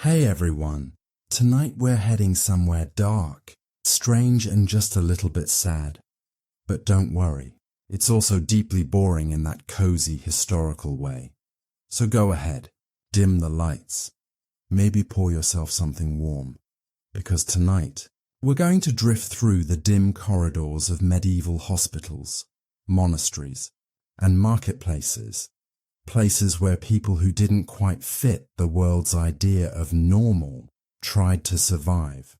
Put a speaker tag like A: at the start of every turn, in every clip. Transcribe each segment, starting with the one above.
A: Hey everyone, tonight we're heading somewhere dark, strange and just a little bit sad. But don't worry, it's also deeply boring in that cozy historical way. So go ahead, dim the lights, maybe pour yourself something warm, because tonight we're going to drift through the dim corridors of medieval hospitals, monasteries, and marketplaces. Places where people who didn't quite fit the world's idea of normal tried to survive.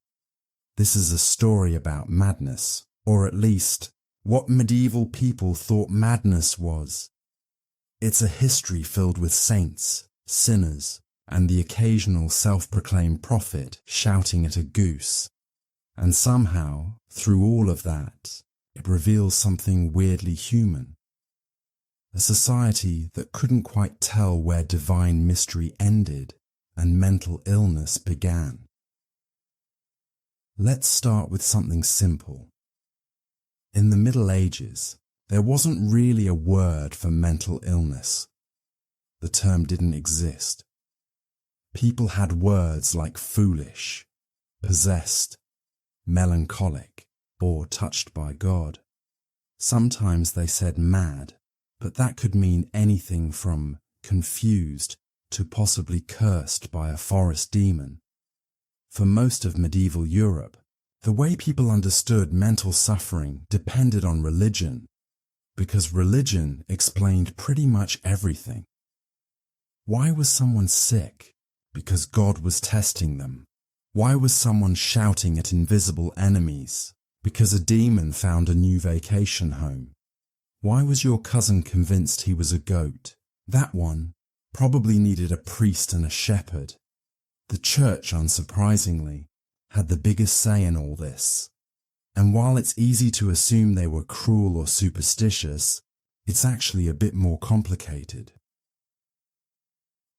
A: This is a story about madness, or at least what medieval people thought madness was. It's a history filled with saints, sinners, and the occasional self-proclaimed prophet shouting at a goose. And somehow, through all of that, it reveals something weirdly human. A society that couldn't quite tell where divine mystery ended and mental illness began. Let's start with something simple. In the Middle Ages, there wasn't really a word for mental illness. The term didn't exist. People had words like foolish, possessed, melancholic, or touched by God. Sometimes they said mad, but that could mean anything from confused to possibly cursed by a forest demon. For most of medieval Europe, the way people understood mental suffering depended on religion, because religion explained pretty much everything. Why was someone sick? Because God was testing them. Why was someone shouting at invisible enemies? Because a demon found a new vacation home. Why was your cousin convinced he was a goat? That one probably needed a priest and a shepherd. The church, unsurprisingly, had the biggest say in all this. And while it's easy to assume they were cruel or superstitious, it's actually a bit more complicated.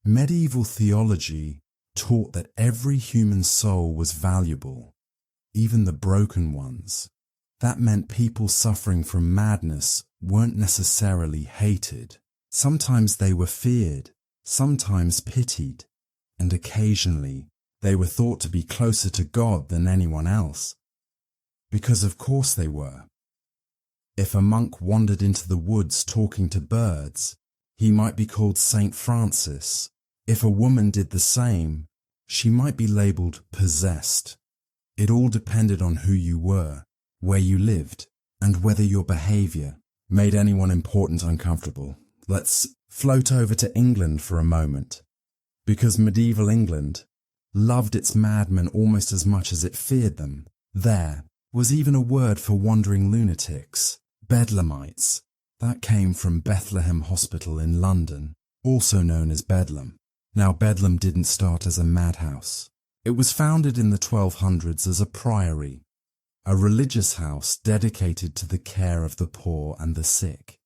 A: Medieval theology taught that every human soul was valuable, even the broken ones. That meant people suffering from madness weren't necessarily hated. Sometimes they were feared, sometimes pitied, and occasionally they were thought to be closer to God than anyone else. Because of course they were. If a monk wandered into the woods talking to birds, he might be called Saint Francis. If a woman did the same, she might be labelled possessed. It all depended on who you were, where you lived, and whether your behaviour made anyone important uncomfortable. Let's float over to England for a moment, because medieval England loved its madmen almost as much as it feared them. There was even a word for wandering lunatics, Bedlamites. That came from Bethlehem Hospital in London, also known as Bedlam. Now, Bedlam didn't start as a madhouse. It was founded in the 1200s as a priory, a religious house dedicated to the care of the poor and the sick.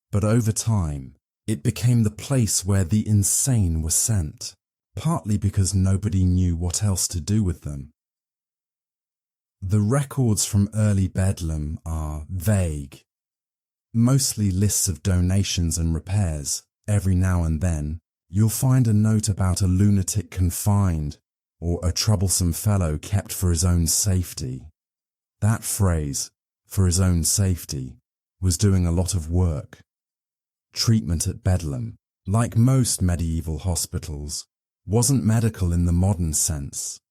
A: But over time, it became the place where the insane were sent, partly because nobody knew what else to do with them. The records from early Bedlam are vague, mostly lists of donations and repairs. Every now and then, you'll find a note about a lunatic confined or a troublesome fellow kept for his own safety. That phrase, for his own safety, was doing a lot of work. Treatment at Bedlam, like most medieval hospitals, wasn't medical in the modern sense.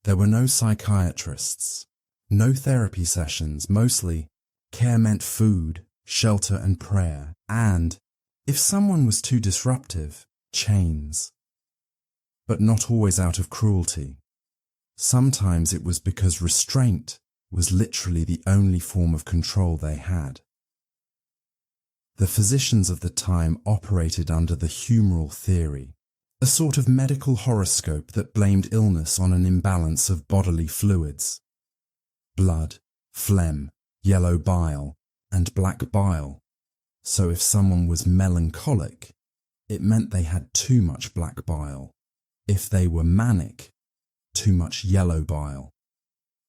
A: There were no psychiatrists, no therapy sessions. Mostly, care meant food, shelter and prayer, and, if someone was too disruptive, chains. But not always out of cruelty. Sometimes it was because restraint was literally the only form of control they had. The physicians of the time operated under the humoral theory, a sort of medical horoscope that blamed illness on an imbalance of bodily fluids. Blood, phlegm, yellow bile, and black bile. So if someone was melancholic, it meant they had too much black bile. If they were manic, too much yellow bile.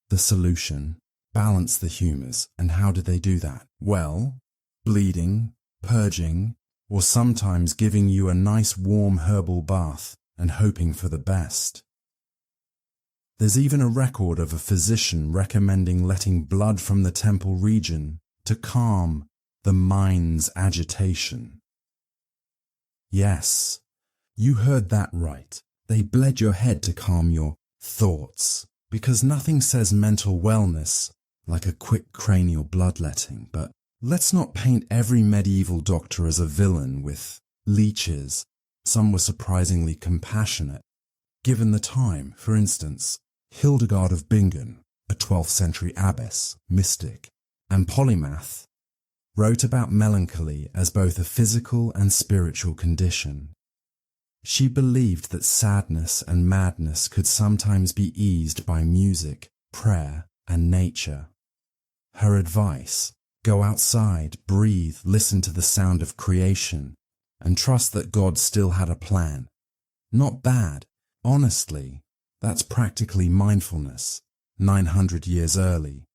A: The solution: balance the humours. And how did they do that? Well, bleeding, purging, or sometimes giving you a nice warm herbal bath and hoping for the best. There's even a record of a physician recommending letting blood from the temple region to calm the mind's agitation. Yes, you heard that right. They bled your head to calm your thoughts, because nothing says mental wellness like a quick cranial bloodletting. But let's not paint every medieval doctor as a villain with leeches. Some were surprisingly compassionate. Given the time, for instance, Hildegard of Bingen, a 12th century abbess, mystic, and polymath, wrote about melancholy as both a physical and spiritual condition. She believed that sadness and madness could sometimes be eased by music, prayer, and nature. Her advice: go outside, breathe, listen to the sound of creation, and trust that God still had a plan. Not bad. Honestly, that's practically mindfulness, 900 years early.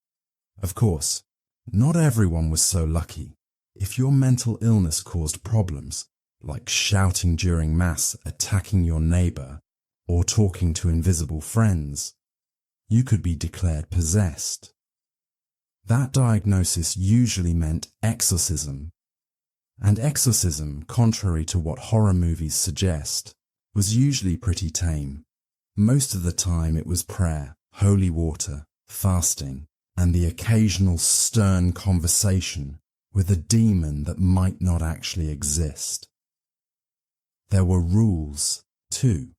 A: Of course, not everyone was so lucky. If your mental illness caused problems, like shouting during mass, attacking your neighbor, or talking to invisible friends, you could be declared possessed. That diagnosis usually meant exorcism. And exorcism, contrary to what horror movies suggest, was usually pretty tame. Most of the time it was prayer, holy water, fasting, and the occasional stern conversation with a demon that might not actually exist. There were rules, too.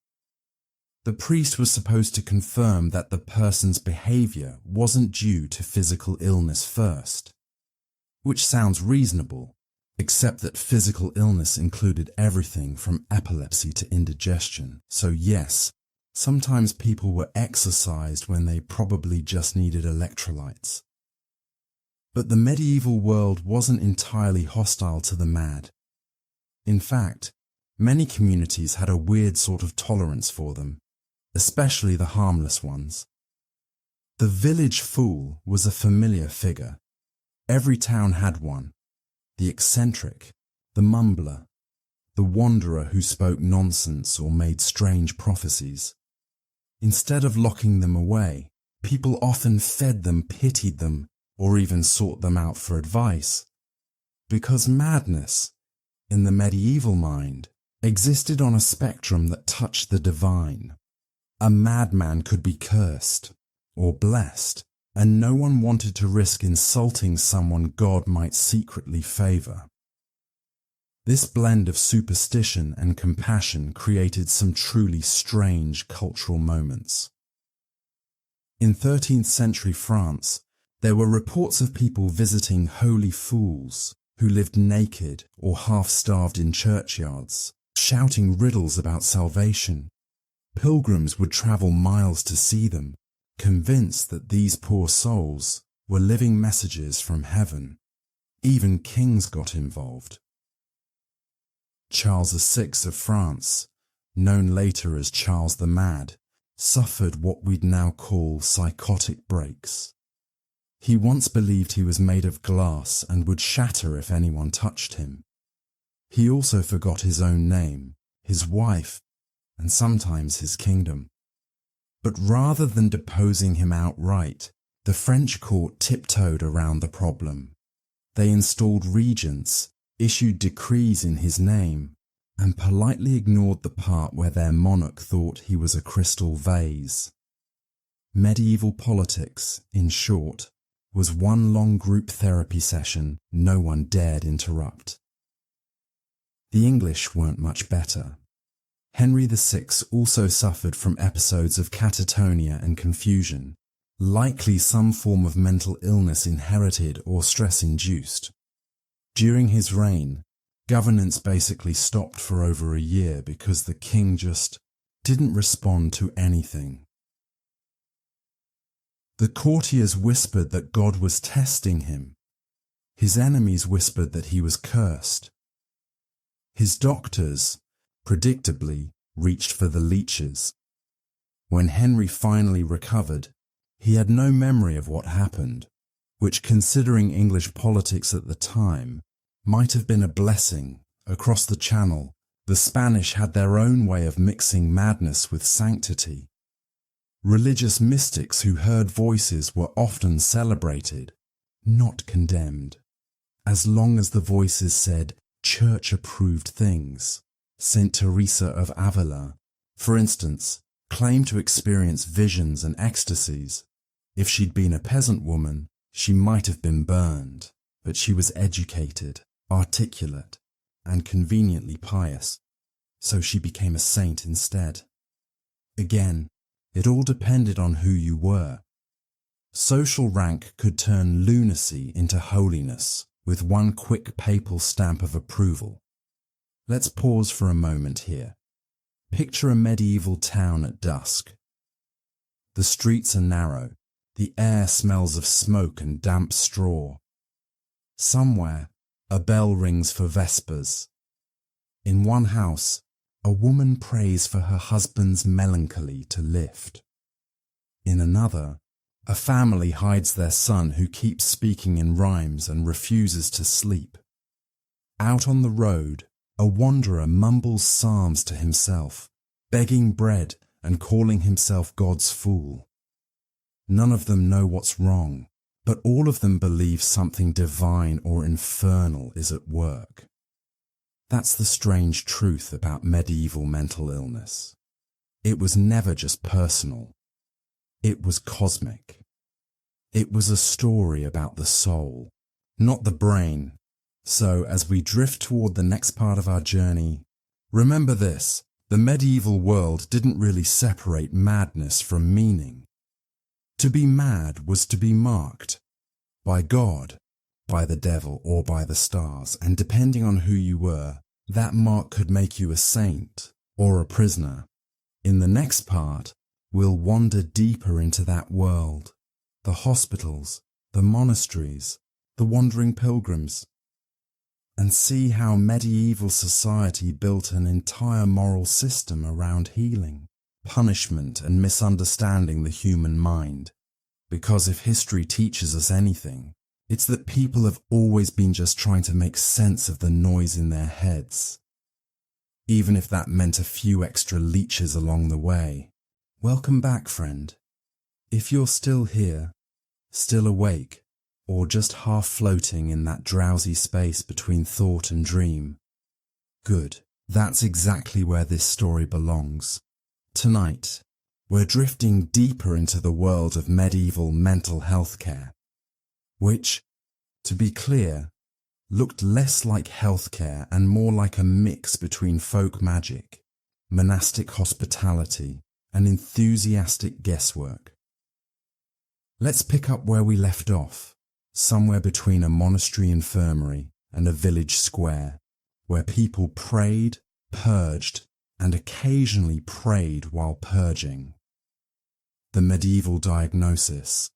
A: The priest was supposed to confirm that the person's behavior wasn't due to physical illness first, which sounds reasonable, except that physical illness included everything from epilepsy to indigestion. So yes, sometimes people were exorcised when they probably just needed electrolytes. But the medieval world wasn't entirely hostile to the mad. In fact, many communities had a weird sort of tolerance for them, especially the harmless ones. The village fool was a familiar figure. Every town had one. The eccentric, the mumbler, the wanderer who spoke nonsense or made strange prophecies. Instead of locking them away, people often fed them, pitied them, or even sought them out for advice. Because madness, in the medieval mind, existed on a spectrum that touched the divine. A madman could be cursed or blessed, and no one wanted to risk insulting someone God might secretly favor. This blend of superstition and compassion created some truly strange cultural moments. In 13th century France, there were reports of people visiting holy fools who lived naked or half-starved in churchyards, shouting riddles about salvation. Pilgrims would travel miles to see them, convinced that these poor souls were living messages from heaven. Even kings got involved. Charles VI of France, known later as Charles the Mad, suffered what we'd now call psychotic breaks. He once believed he was made of glass and would shatter if anyone touched him. He also forgot his own name, his wife, and sometimes his kingdom. But rather than deposing him outright, the French court tiptoed around the problem. They installed regents, issued decrees in his name, and politely ignored the part where their monarch thought he was a crystal vase. Medieval politics, in short, was one long group therapy session no one dared interrupt. The English weren't much better. Henry VI also suffered from episodes of catatonia and confusion, likely some form of mental illness inherited or stress-induced. During his reign, governance basically stopped for over a year because the king just didn't respond to anything. The courtiers whispered that God was testing him. His enemies whispered that he was cursed. His doctors, predictably, reached for the leeches. When Henry finally recovered, he had no memory of what happened, which, considering English politics at the time, might have been a blessing. Across the Channel, the Spanish had their own way of mixing madness with sanctity. Religious mystics who heard voices were often celebrated, not condemned, as long as the voices said church-approved things. Saint Teresa of Avila, for instance, claimed to experience visions and ecstasies. If she'd been a peasant woman, she might have been burned, but she was educated, articulate, and conveniently pious, so she became a saint instead. Again, it all depended on who you were. Social rank could turn lunacy into holiness with one quick papal stamp of approval. Let's pause for a moment here. Picture a medieval town at dusk. The streets are narrow. The air smells of smoke and damp straw. Somewhere, a bell rings for vespers. In one house, a woman prays for her husband's melancholy to lift. In another, a family hides their son who keeps speaking in rhymes and refuses to sleep. Out on the road, a wanderer mumbles psalms to himself, begging bread and calling himself God's fool. None of them know what's wrong, but all of them believe something divine or infernal is at work. That's the strange truth about medieval mental illness. It was never just personal. It was cosmic. It was a story about the soul, not the brain. So as we drift toward the next part of our journey, remember this: the medieval world didn't really separate madness from meaning. To be mad was to be marked by God, by the devil, or by the stars, and depending on who you were, that mark could make you a saint or a prisoner. In the next part, we'll wander deeper into that world, the hospitals, the monasteries, the wandering pilgrims, and see how medieval society built an entire moral system around healing, punishment, and misunderstanding the human mind. Because if history teaches us anything, it's that people have always been just trying to make sense of the noise in their heads. Even if that meant a few extra leeches along the way. Welcome back, friend. If you're still here, still awake, or just half floating in that drowsy space between thought and dream, good. That's exactly where this story belongs. Tonight, we're drifting deeper into the world of medieval mental health care, which, to be clear, looked less like healthcare and more like a mix between folk magic, monastic hospitality, and enthusiastic guesswork. Let's pick up where we left off, somewhere between a monastery infirmary and a village square, where people prayed, purged, and occasionally prayed while purging. The medieval diagnosis.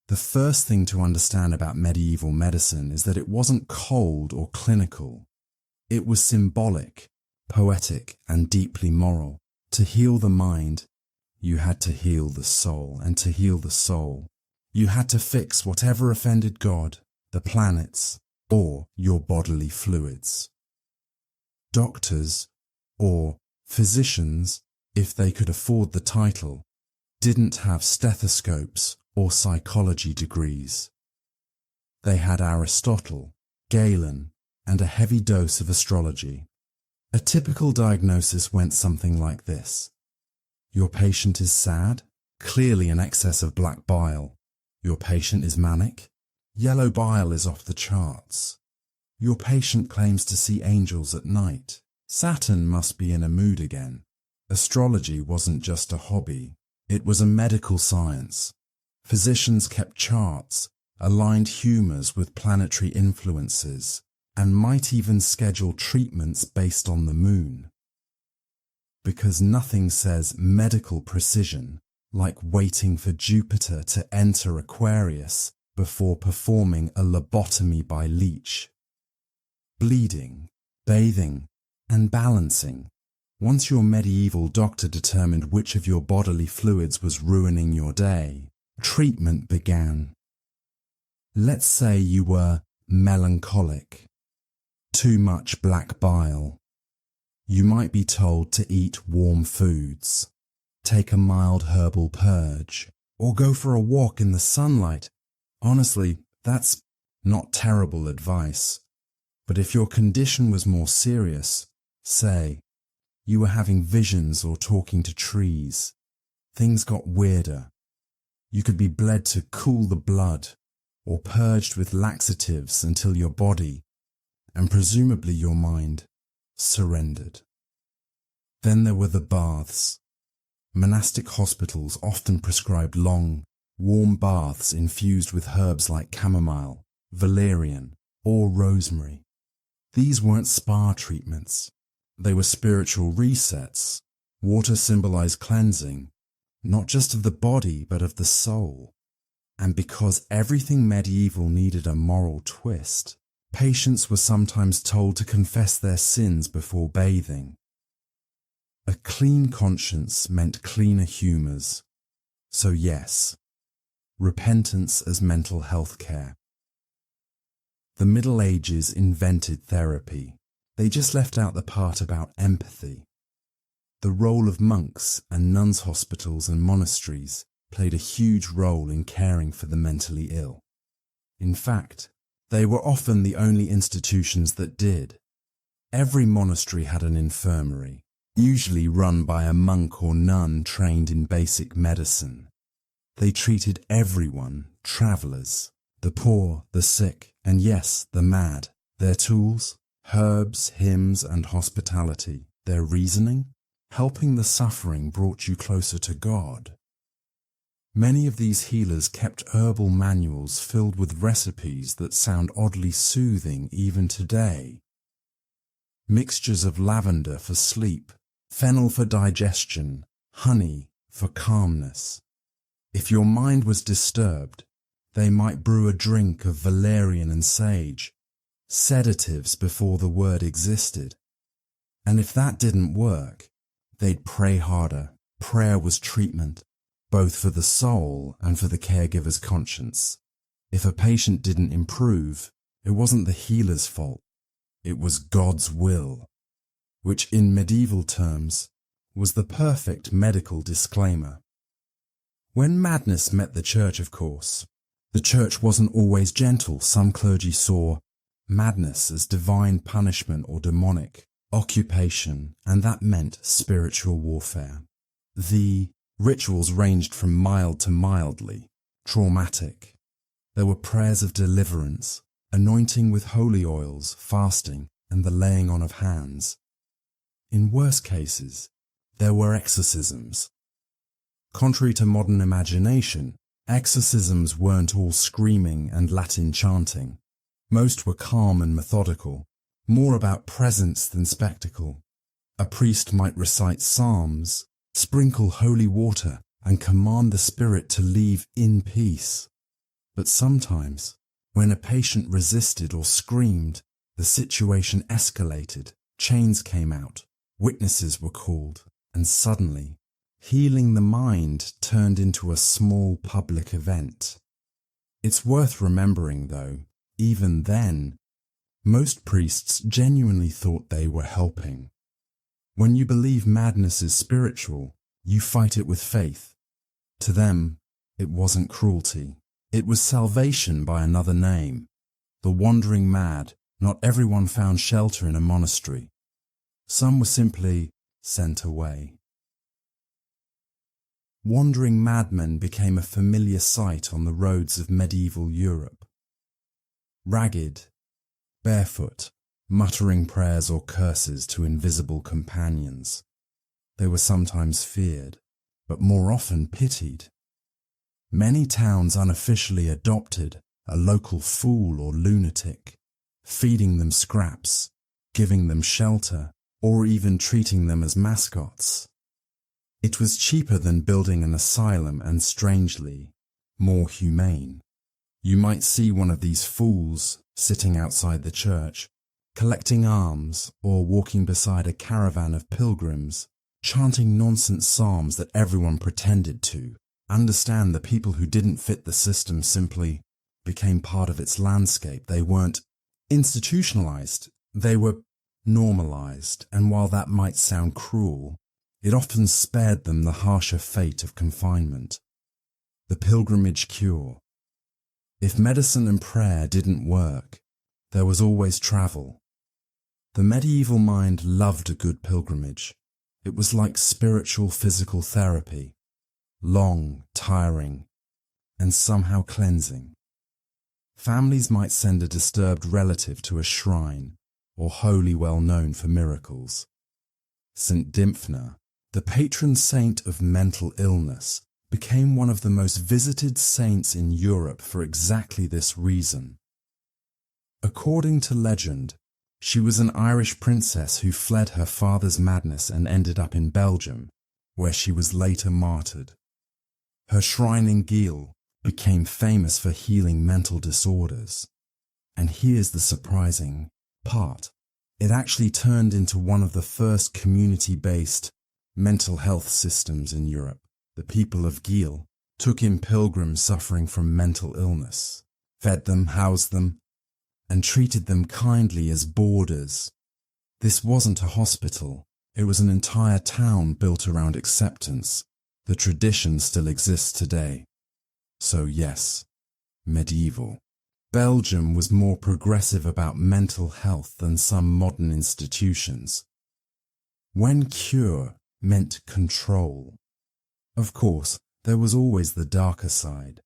A: The first thing to understand about medieval medicine is that it wasn't cold or clinical. It was symbolic, poetic, and deeply moral. To heal the mind, you had to heal the soul, and to heal the soul, you had to fix whatever offended God, the planets, or your bodily fluids. Doctors, or physicians, if they could afford the title, didn't have stethoscopes or psychology degrees. They had Aristotle, Galen, and a heavy dose of astrology. A typical diagnosis went something like this. Your patient is sad, clearly an excess of black bile. Your patient is manic, yellow bile is off the charts. Your patient claims to see angels at night. Saturn must be in a mood again. Astrology wasn't just a hobby, it was a medical science. Physicians kept charts, aligned humours with planetary influences, and might even schedule treatments based on the moon. Because nothing says medical precision like waiting for Jupiter to enter Aquarius before performing a lobotomy by leech. Bleeding, bathing, and balancing. Once your medieval doctor determined which of your bodily fluids was ruining your day, treatment began. Let's say you were melancholic. Too much black bile. You might be told to eat warm foods, take a mild herbal purge, or go for a walk in the sunlight. Honestly, that's not terrible advice. But if your condition was more serious, say, you were having visions or talking to trees, things got weirder. You could be bled to cool the blood, or purged with laxatives until your body, and presumably your mind, surrendered. Then there were the baths. Monastic hospitals often prescribed long, warm baths infused with herbs like chamomile, valerian, or rosemary. These weren't spa treatments. They were spiritual resets. Water symbolized cleansing, not just of the body but of the soul. And because everything medieval needed a moral twist, patients were sometimes told to confess their sins before bathing. A clean conscience meant cleaner humours. So yes, repentance as mental health care. The Middle Ages invented therapy. They just left out the part about empathy. The role of monks and nuns' hospitals and monasteries played a huge role in caring for the mentally ill. In fact, they were often the only institutions that did. Every monastery had an infirmary, usually run by a monk or nun trained in basic medicine. They treated everyone, travellers, the poor, the sick, and yes, the mad. Their tools, herbs, hymns, and hospitality. Their reasoning, helping the suffering brought you closer to God. Many of these healers kept herbal manuals filled with recipes that sound oddly soothing even today. Mixtures of lavender for sleep, fennel for digestion, honey for calmness. If your mind was disturbed, they might brew a drink of valerian and sage, sedatives before the word existed. And if that didn't work, they'd pray harder. Prayer was treatment, both for the soul and for the caregiver's conscience. If a patient didn't improve, it wasn't the healer's fault. It was God's will, which in medieval terms was the perfect medical disclaimer. When madness met the church, of course, the church wasn't always gentle. Some clergy saw madness as divine punishment or demonic occupation, and that meant spiritual warfare. The rituals ranged from mild to mildly traumatic. There were prayers of deliverance, anointing with holy oils, fasting, and the laying on of hands. In worse cases, there were exorcisms. Contrary to modern imagination, exorcisms weren't all screaming and Latin chanting. Most were calm and methodical, more about presence than spectacle. A priest might recite psalms, sprinkle holy water, and command the spirit to leave in peace. But sometimes, when a patient resisted or screamed, the situation escalated, chains came out, witnesses were called, and suddenly, healing the mind turned into a small public event. It's worth remembering, though, even then, most priests genuinely thought they were helping. When you believe madness is spiritual, you fight it with faith. To them, it wasn't cruelty. It was salvation by another name. The wandering mad. Not everyone found shelter in a monastery. Some were simply sent away. Wandering madmen became a familiar sight on the roads of medieval Europe. Ragged, barefoot, muttering prayers or curses to invisible companions. They were sometimes feared, but more often pitied. Many towns unofficially adopted a local fool or lunatic, feeding them scraps, giving them shelter, or even treating them as mascots. It was cheaper than building an asylum and, strangely, more humane. You might see one of these fools sitting outside the church, collecting alms, or walking beside a caravan of pilgrims, chanting nonsense psalms that everyone pretended to. Understand, the people who didn't fit the system simply became part of its landscape. They weren't institutionalized, they were normalized, and while that might sound cruel, It often spared them the harsher fate of confinement. The pilgrimage cure. If medicine and prayer didn't work, there was always travel. The medieval mind loved a good pilgrimage. It was like spiritual physical therapy, long, tiring, and somehow cleansing. Families might send a disturbed relative to a shrine or holy well known for miracles. St. Dymphna, the patron saint of mental illness, became one of the most visited saints in Europe for exactly this reason. According to legend, she was an Irish princess who fled her father's madness and ended up in Belgium, where she was later martyred. Her shrine in Geel became famous for healing mental disorders. And here's the surprising part. It actually turned into one of the first community-based mental health systems in Europe. The people of Geel took in pilgrims suffering from mental illness, fed them, housed them, and treated them kindly as boarders. This wasn't a hospital. It was an entire town built around acceptance. The tradition still exists today. So yes, medieval. Belgium was more progressive about mental health than some modern institutions. When cure meant control. Of course, there was always the darker side.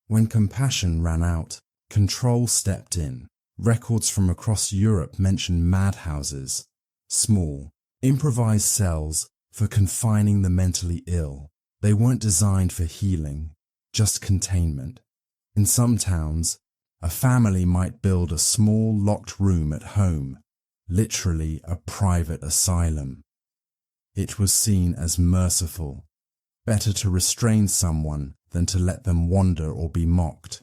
A: When compassion ran out, control stepped in. Records from across Europe mention madhouses, small, improvised cells for confining the mentally ill. They weren't designed for healing, just containment. In some towns, a family might build a small locked room at home, literally a private asylum. It was seen as merciful, better to restrain someone than to let them wander or be mocked.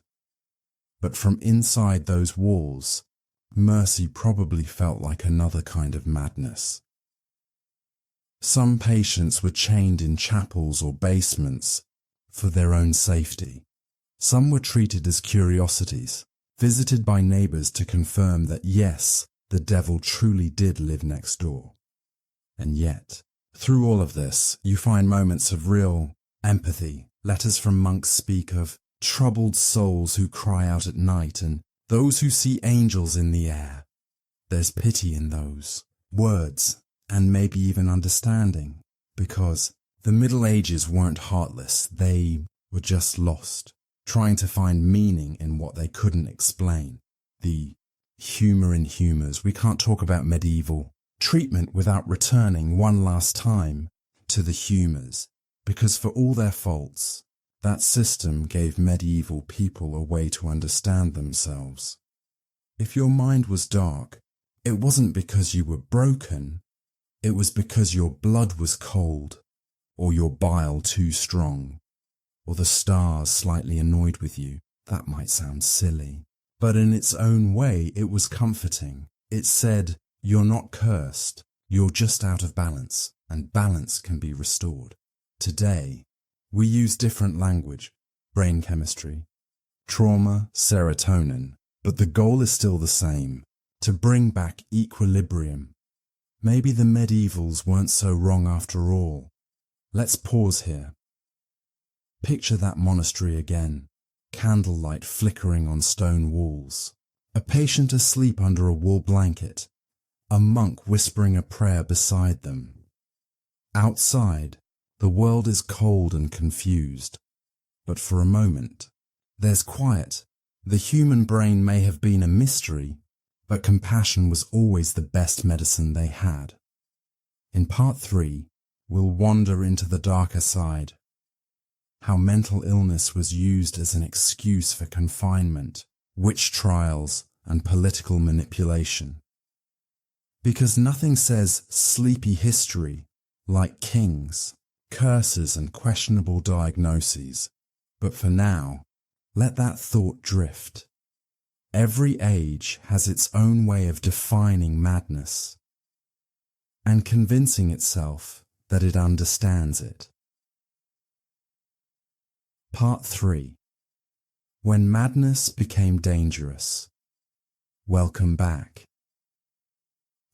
A: But from inside those walls, mercy probably felt like another kind of madness. Some patients were chained in chapels or basements for their own safety. Some were treated as curiosities, visited by neighbors to confirm that yes, the devil truly did live next door. And yet, through all of this, you find moments of real empathy. Letters from monks speak of troubled souls who cry out at night and those who see angels in the air. There's pity in those words and maybe even understanding, because the Middle Ages weren't heartless. They were just lost, trying to find meaning in what they couldn't explain. The humor in humors. We can't talk about medieval treatment without returning one last time to the humors, because for all their faults, that system gave medieval people a way to understand themselves. If your mind was dark, it wasn't because you were broken, it was because your blood was cold, or your bile too strong, or the stars slightly annoyed with you. That might sound silly, but in its own way it was comforting. It said, you're not cursed, you're just out of balance, and balance can be restored. Today, we use different language, brain chemistry, trauma, serotonin, but the goal is still the same, to bring back equilibrium. Maybe the medievals weren't so wrong after all. Let's pause here. Picture that monastery again, candlelight flickering on stone walls, a patient asleep under a wool blanket, a monk whispering a prayer beside them. Outside, the world is cold and confused, but for a moment, there's quiet. The human brain may have been a mystery, but compassion was always the best medicine they had. In part 3, we'll wander into the darker side, how mental illness was used as an excuse for confinement, witch trials, and political manipulation. Because nothing says sleepy history like kings, curses, and questionable diagnoses. But for now, let that thought drift. Every age has its own way of defining madness and convincing itself that it understands it. Part 3. When madness became dangerous. Welcome back.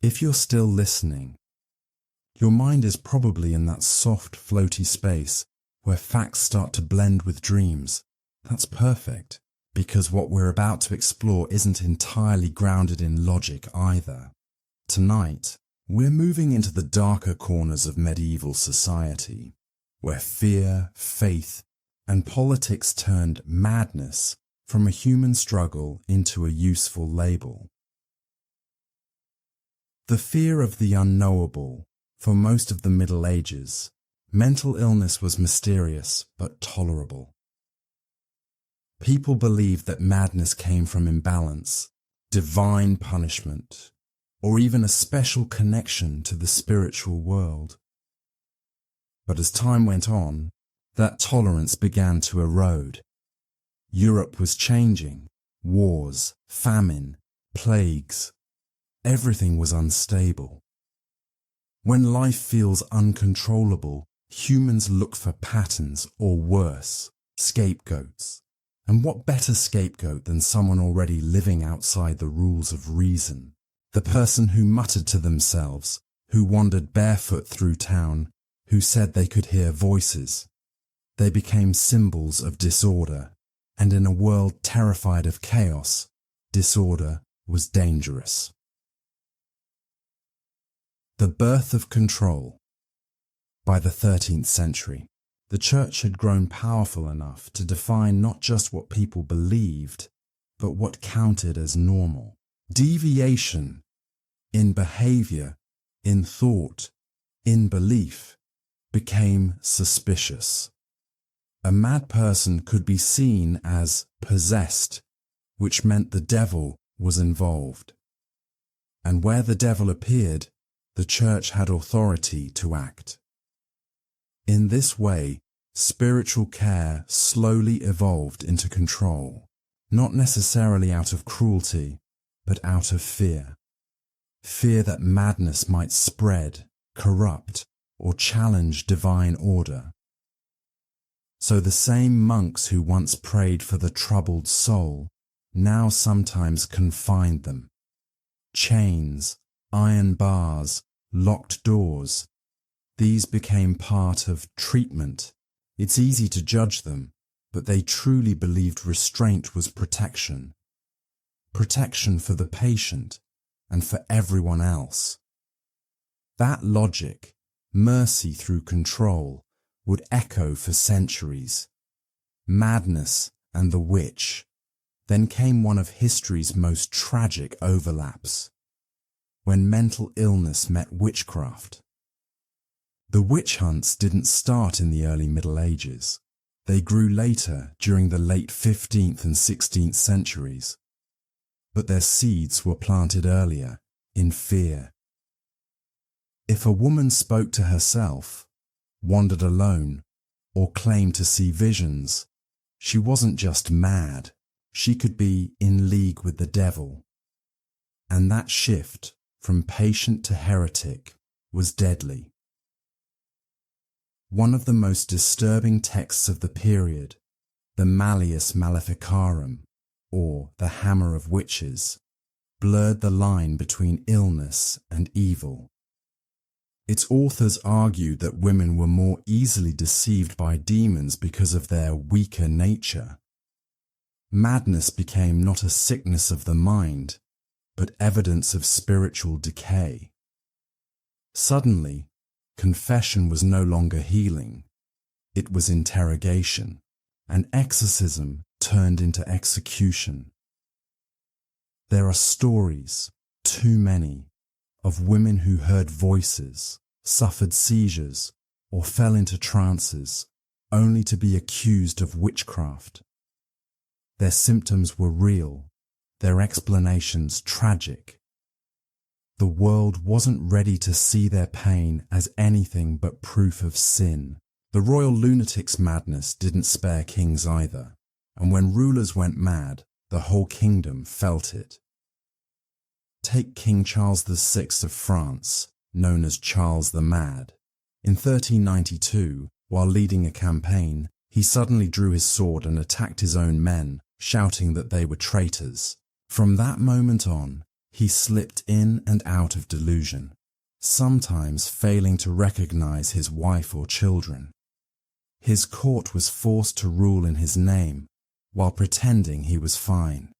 A: If you're still listening, Your mind is probably in that soft, floaty space where facts start to blend with dreams. That's perfect, because what we're about to explore isn't entirely grounded in logic either. Tonight, we're moving into the darker corners of medieval society, where fear, faith, and politics turned madness from a human struggle into a useful label. The fear of the unknowable. For most of the Middle Ages, mental illness was mysterious but tolerable. People believed that madness came from imbalance, divine punishment, or even a special connection to the spiritual world. But as time went on, that tolerance began to erode. Europe was changing. Wars, famine, plagues. Everything was unstable. When life feels uncontrollable, humans look for patterns, or worse, scapegoats. And what better scapegoat than someone already living outside the rules of reason? The person who muttered to themselves, who wandered barefoot through town, who said they could hear voices. They became symbols of disorder, and in a world terrified of chaos, disorder was dangerous. The birth of control. By the 13th century, the church had grown powerful enough to define not just what people believed, but what counted as normal. Deviation in behavior, in thought, in belief became suspicious. A mad person could be seen as possessed, which meant the devil was involved. And where the devil appeared, the church had authority to act. In this way, spiritual care slowly evolved into control, not necessarily out of cruelty, but out of fear. Fear that madness might spread, corrupt, or challenge divine order. So the same monks who once prayed for the troubled soul now sometimes confined them. Chains, iron bars, locked doors. These became part of treatment. It's easy to judge them, but they truly believed restraint was protection. Protection for the patient and for everyone else. That logic, mercy through control, would echo for centuries. Madness and the witch. Then came one of history's most tragic overlaps, when mental illness met witchcraft. The witch hunts didn't start in the early Middle Ages. They grew later during the late 15th and 16th centuries. But their seeds were planted earlier, in fear. If a woman spoke to herself, wandered alone, or claimed to see visions, she wasn't just mad, she could be in league with the devil. And that shift from patient to heretic was deadly. One of the most disturbing texts of the period, the Malleus Maleficarum, or the Hammer of Witches, blurred the line between illness and evil. Its authors argued that women were more easily deceived by demons because of their weaker nature. Madness became not a sickness of the mind, but evidence of spiritual decay. Suddenly, confession was no longer healing. It was interrogation, and exorcism turned into execution. There are stories, too many, of women who heard voices, suffered seizures, or fell into trances, only to be accused of witchcraft. Their symptoms were real, their explanations tragic. The world wasn't ready to see their pain as anything but proof of sin. The royal lunatic's madness didn't spare kings either, and when rulers went mad, the whole kingdom felt it. Take King Charles VI of France, known as Charles the Mad. In 1392, while leading a campaign, he suddenly drew his sword and attacked his own men, shouting that they were traitors. From that moment on, he slipped in and out of delusion. sometimes failing to recognize his wife or children. His court was forced to rule in his name while pretending he was fine.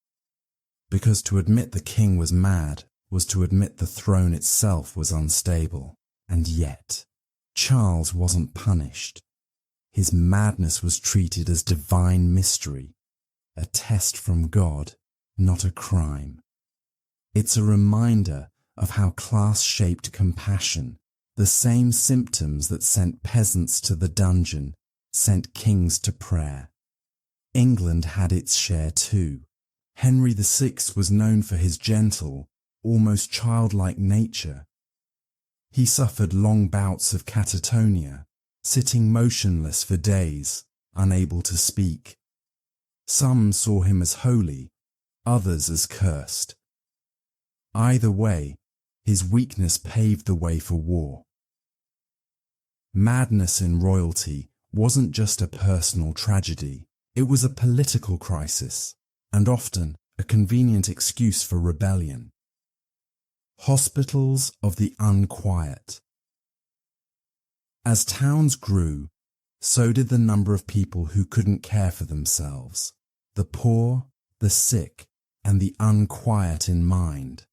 A: Because to admit the king was mad was to admit the throne itself was unstable. And yet, Charles wasn't punished. His madness was treated as divine mystery, a test from God, not a crime. It's a reminder of how class-shaped compassion, the same symptoms that sent peasants to the dungeon, sent kings to prayer. England had its share too. Henry VI was known for his gentle, almost childlike nature. He suffered long bouts of catatonia, sitting motionless for days, unable to speak. Some saw him as holy, others as cursed. Either way, his weakness paved the way for war. Madness in royalty wasn't just a personal tragedy, it was a political crisis, and often a convenient excuse for rebellion. Hospitals of the unquiet. As towns grew, so did the number of people who couldn't care for themselves, the poor, the sick, and the unquiet in mind.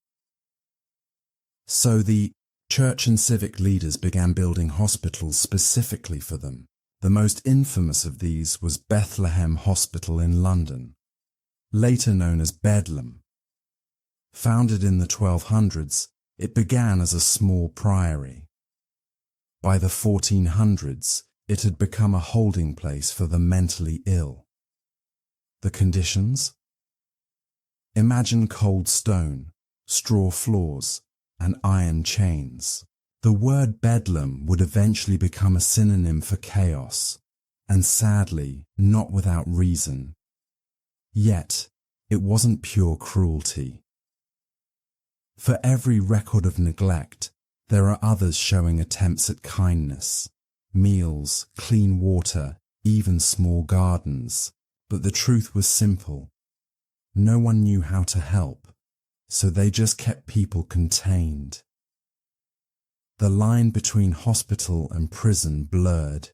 A: So the church and civic leaders began building hospitals specifically for them. The most infamous of these was Bethlehem Hospital in London, later known as Bedlam. Founded in the 1200s, it began as a small priory. By the 1400s, it had become a holding place for the mentally ill. The conditions? Imagine cold stone, straw floors, and iron chains. The word Bedlam would eventually become a synonym for chaos, and sadly, not without reason. Yet, it wasn't pure cruelty. For every record of neglect, there are others showing attempts at kindness, meals, clean water, even small gardens. But the truth was simple. No one knew how to help, so they just kept people contained. The line between hospital and prison blurred,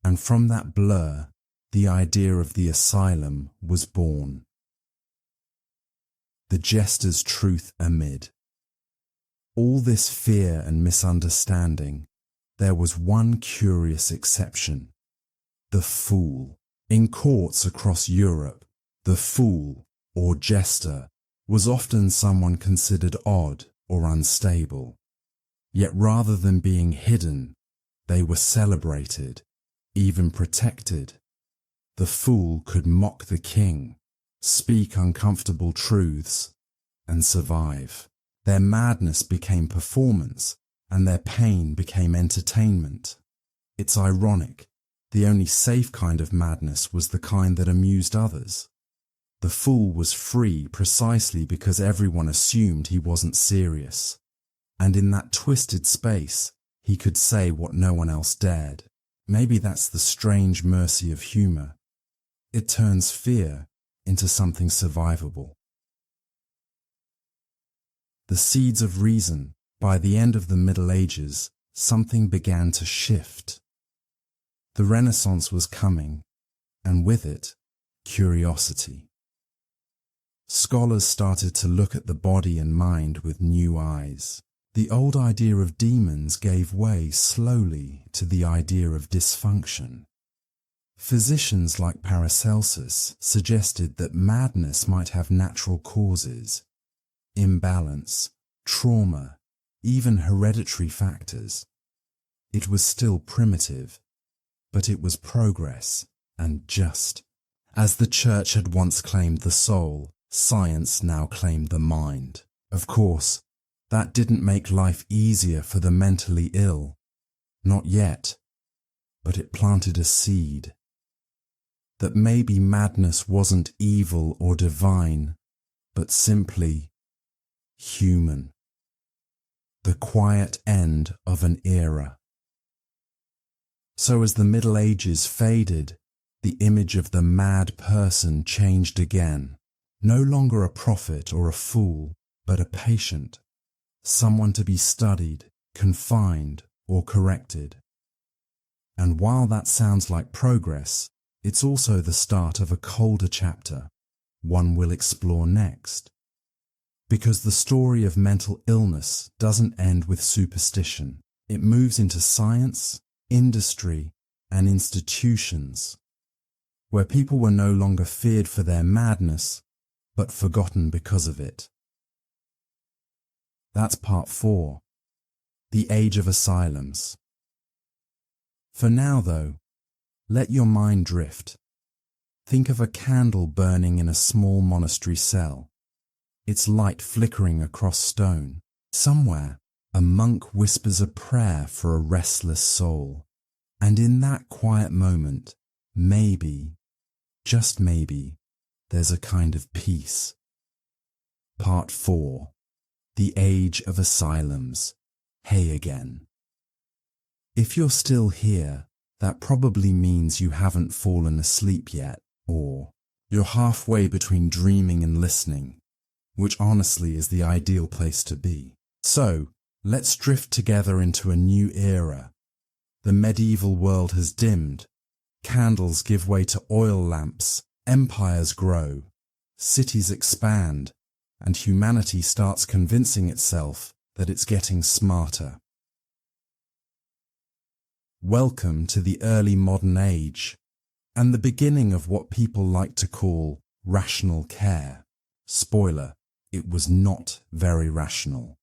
A: and from that blur, the idea of the asylum was born. The jester's truth amid all this fear and misunderstanding, there was one curious exception: the fool. In courts across Europe, the fool, or jester, was often someone considered odd or unstable. Yet rather than being hidden, they were celebrated, even protected. The fool could mock the king, speak uncomfortable truths, and survive. Their madness became performance, and their pain became entertainment. It's ironic. The only safe kind of madness was the kind that amused others. The fool was free precisely because everyone assumed he wasn't serious. And in that twisted space, he could say what no one else dared. Maybe that's the strange mercy of humour. It turns fear into something survivable. The seeds of reason. By the end of the Middle Ages, something began to shift. The Renaissance was coming, and with it, curiosity. Scholars started to look at the body and mind with new eyes. The old idea of demons gave way slowly to the idea of dysfunction. Physicians like Paracelsus suggested that madness might have natural causes: imbalance, trauma, even hereditary factors. It was still primitive, but it was progress, and just. As the church had once claimed the soul, science now claimed the mind. Of course, that didn't make life easier for the mentally ill. Not yet. But it planted a seed. That maybe madness wasn't evil or divine, but simply human. The quiet end of an era. So as the Middle Ages faded, the image of the mad person changed again. No longer a prophet or a fool, but a patient. Someone to be studied, confined, or corrected. And while that sounds like progress, it's also the start of a colder chapter, one we'll explore next. Because the story of mental illness doesn't end with superstition. It moves into science, industry, and institutions, where people were no longer feared for their madness, but forgotten because of it. That's part 4, the age of asylums. For now, though, let your mind drift. Think of a candle burning in a small monastery cell, its light flickering across stone. Somewhere, a monk whispers a prayer for a restless soul. And in that quiet moment, maybe, just maybe, there's a kind of peace. Part 4. The Age of Asylums. Hey again. If you're still here, that probably means you haven't fallen asleep yet, or you're halfway between dreaming and listening, which honestly is the ideal place to be. So, let's drift together into a new era. The medieval world has dimmed. Candles give way to oil lamps, empires grow, cities expand, and humanity starts convincing itself that it's getting smarter. Welcome to the early modern age, and the beginning of what people like to call rational care. Spoiler, it was not very rational.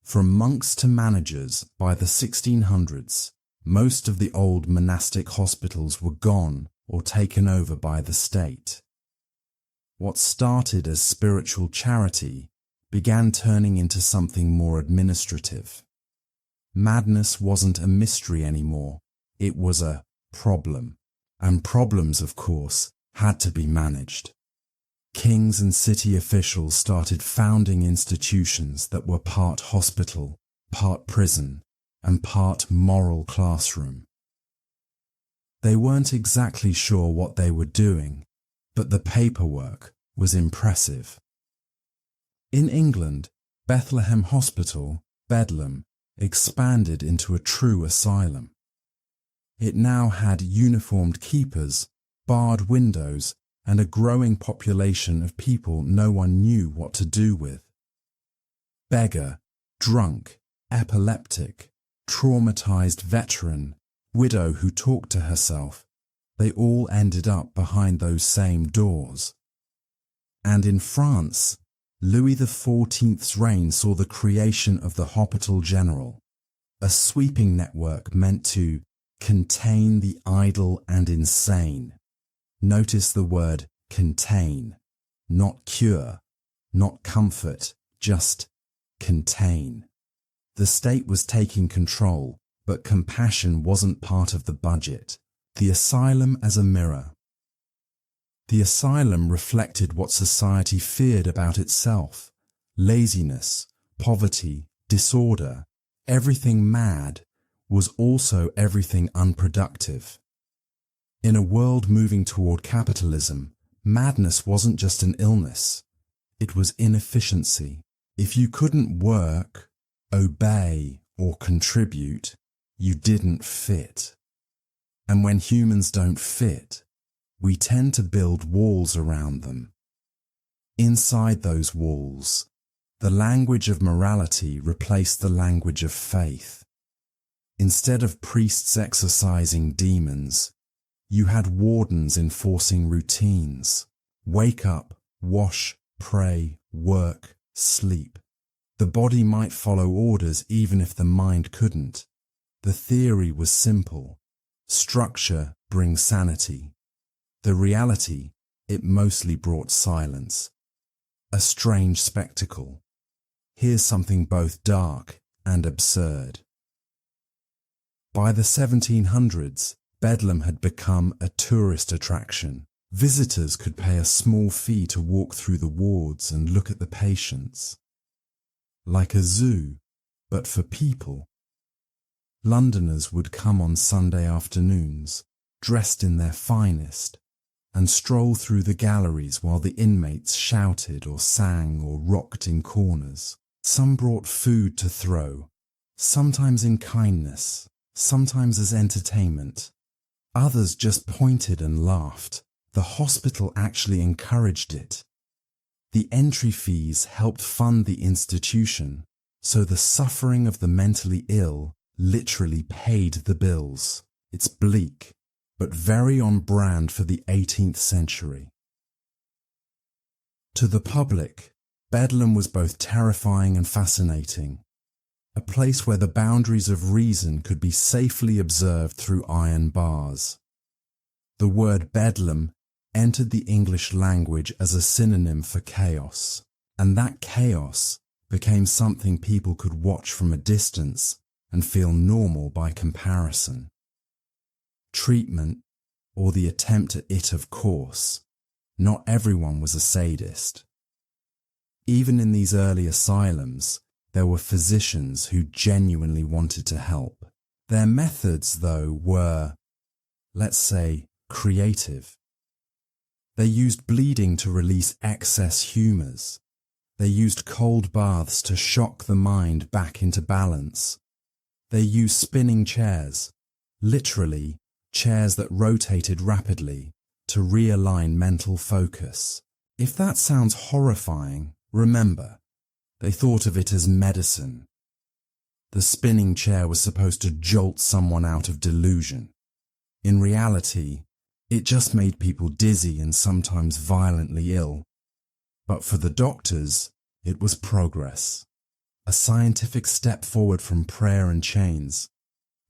A: From monks to managers, by the 1600s, most of the old monastic hospitals were gone or taken over by the state. What started as spiritual charity began turning into something more administrative. Madness wasn't a mystery anymore, it was a problem. And problems, of course, had to be managed. Kings and city officials started founding institutions that were part hospital, part prison, and part moral classroom. They weren't exactly sure what they were doing, but the paperwork was impressive. In England, Bethlehem Hospital, Bedlam, expanded into a true asylum. It now had uniformed keepers, barred windows, and a growing population of people no one knew what to do with. Beggar, drunk, epileptic, traumatized veteran, widow who talked to herself, they all ended up behind those same doors. And in France, Louis XIV's reign saw the creation of the Hôpital General, a sweeping network meant to contain the idle and insane. Notice the word contain, not cure, not comfort, just contain. The state was taking control, but compassion wasn't part of the budget. The asylum as a mirror. The asylum reflected what society feared about itself: laziness, poverty, disorder. Everything mad was also everything unproductive. In a world moving toward capitalism, madness wasn't just an illness, it was inefficiency. If you couldn't work, obey, or contribute, you didn't fit. And when humans don't fit, we tend to build walls around them. Inside those walls, the language of morality replaced the language of faith. Instead of priests exorcising demons, you had wardens enforcing routines. Wake up, wash, pray, work, sleep. The body might follow orders even if the mind couldn't. The theory was simple. Structure brings sanity. The reality, it mostly brought silence. A strange spectacle. Here's something both dark and absurd. By the 1700s, Bedlam had become a tourist attraction. Visitors could pay a small fee to walk through the wards and look at the patients. Like a zoo, but for people. Londoners would come on Sunday afternoons, dressed in their finest, and stroll through the galleries while the inmates shouted or sang or rocked in corners. Some brought food to throw, sometimes in kindness, sometimes as entertainment. Others just pointed and laughed. The hospital actually encouraged it. The entry fees helped fund the institution, so the suffering of the mentally ill literally paid the bills. It's bleak, but very on brand for the 18th century. To the public, Bedlam was both terrifying and fascinating, a place where the boundaries of reason could be safely observed through iron bars. The word Bedlam entered the English language as a synonym for chaos, and that chaos became something people could watch from a distance and feel normal by comparison. Treatment, or the attempt at it, of course. Not everyone was a sadist. Even in these early asylums, there were physicians who genuinely wanted to help. Their methods, though, were, let's say, creative. They used bleeding to release excess humours. They used cold baths to shock the mind back into balance. They used spinning chairs, literally chairs that rotated rapidly, to realign mental focus. If that sounds horrifying, remember, they thought of it as medicine. The spinning chair was supposed to jolt someone out of delusion. In reality, it just made people dizzy and sometimes violently ill. But for the doctors, it was progress. A scientific step forward from prayer and chains.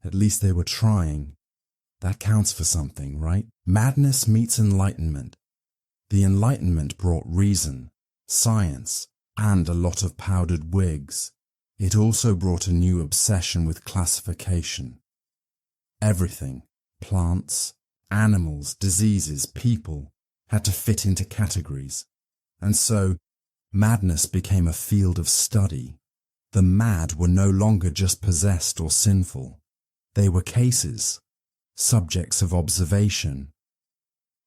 A: At least they were trying. That counts for something, right? Madness meets enlightenment. The Enlightenment brought reason, science, and a lot of powdered wigs. It also brought a new obsession with classification. Everything, plants, animals, diseases, people, had to fit into categories. And so, madness became a field of study. The mad were no longer just possessed or sinful. They were cases, subjects of observation.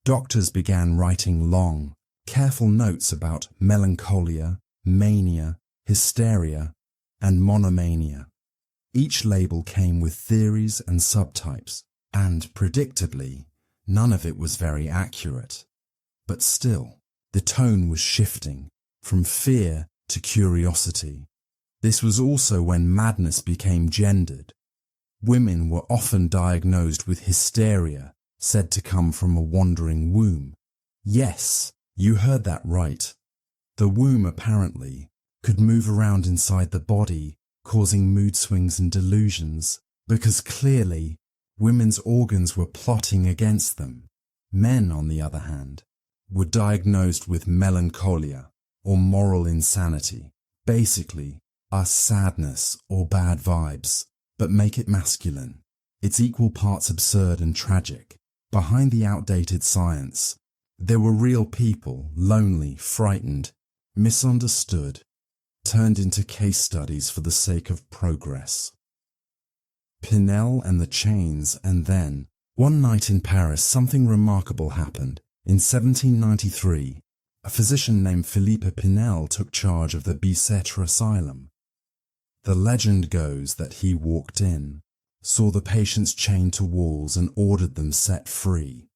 A: Doctors began writing long, careful notes about melancholia, mania, hysteria, and monomania. Each label came with theories and subtypes, and predictably, none of it was very accurate. But still, the tone was shifting from fear to curiosity. This was also when madness became gendered. Women were often diagnosed with hysteria, said to come from a wandering womb. Yes, you heard that right. The womb apparently could move around inside the body, causing mood swings and delusions, because clearly women's organs were plotting against them. Men, on the other hand, were diagnosed with melancholia or moral insanity, basically our sadness or bad vibes, but make it masculine. It's equal parts absurd and tragic. Behind the outdated science, there were real people, lonely, frightened, misunderstood, turned into case studies for the sake of progress. Pinel and the chains, and then, one night in Paris, something remarkable happened. In 1793, a physician named Philippe Pinel took charge of the Bicêtre asylum. The legend goes that he walked in, saw the patients chained to walls and ordered them set free.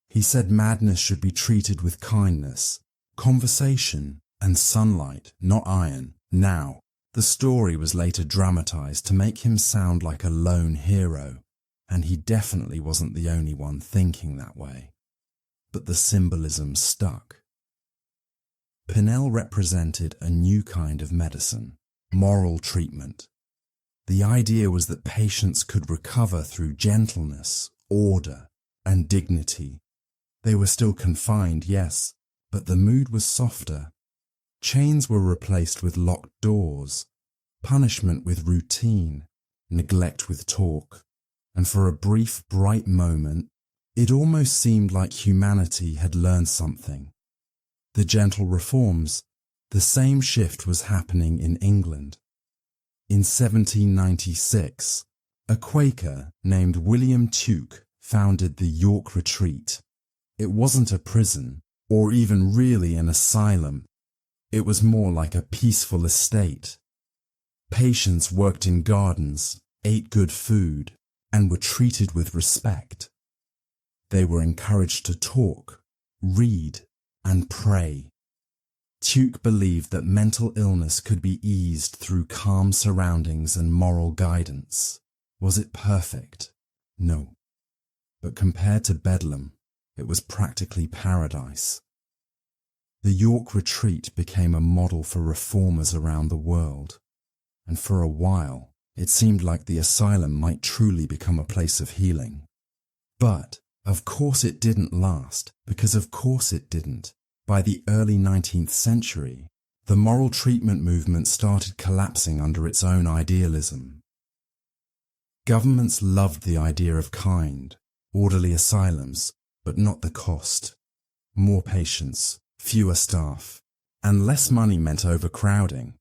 A: He said madness should be treated with kindness, conversation, and sunlight, not iron. Now, the story was later dramatized to make him sound like a lone hero, and he definitely wasn't the only one thinking that way. But the symbolism stuck. Pinel represented a new kind of medicine, moral treatment. The idea was that patients could recover through gentleness, order, and dignity. They were still confined, yes, but the mood was softer. Chains were replaced with locked doors, punishment with routine, neglect with talk, and for a brief, bright moment, it almost seemed like humanity had learned something. The gentle reforms, the same shift was happening in England. In 1796, a Quaker named William Tuke founded the York Retreat. It wasn't a prison, or even really an asylum. It was more like a peaceful estate. Patients worked in gardens, ate good food, and were treated with respect. They were encouraged to talk, read, and pray. Tuke believed that mental illness could be eased through calm surroundings and moral guidance. Was it perfect? No. But compared to Bedlam, it was practically paradise. The York Retreat became a model for reformers around the world, and for a while, it seemed like the asylum might truly become a place of healing. But, of course it didn't last, because of course it didn't. By the early 19th century, the moral treatment movement started collapsing under its own idealism. Governments loved the idea of kind, orderly asylums, but not the cost. More patients, fewer staff, and less money meant overcrowding.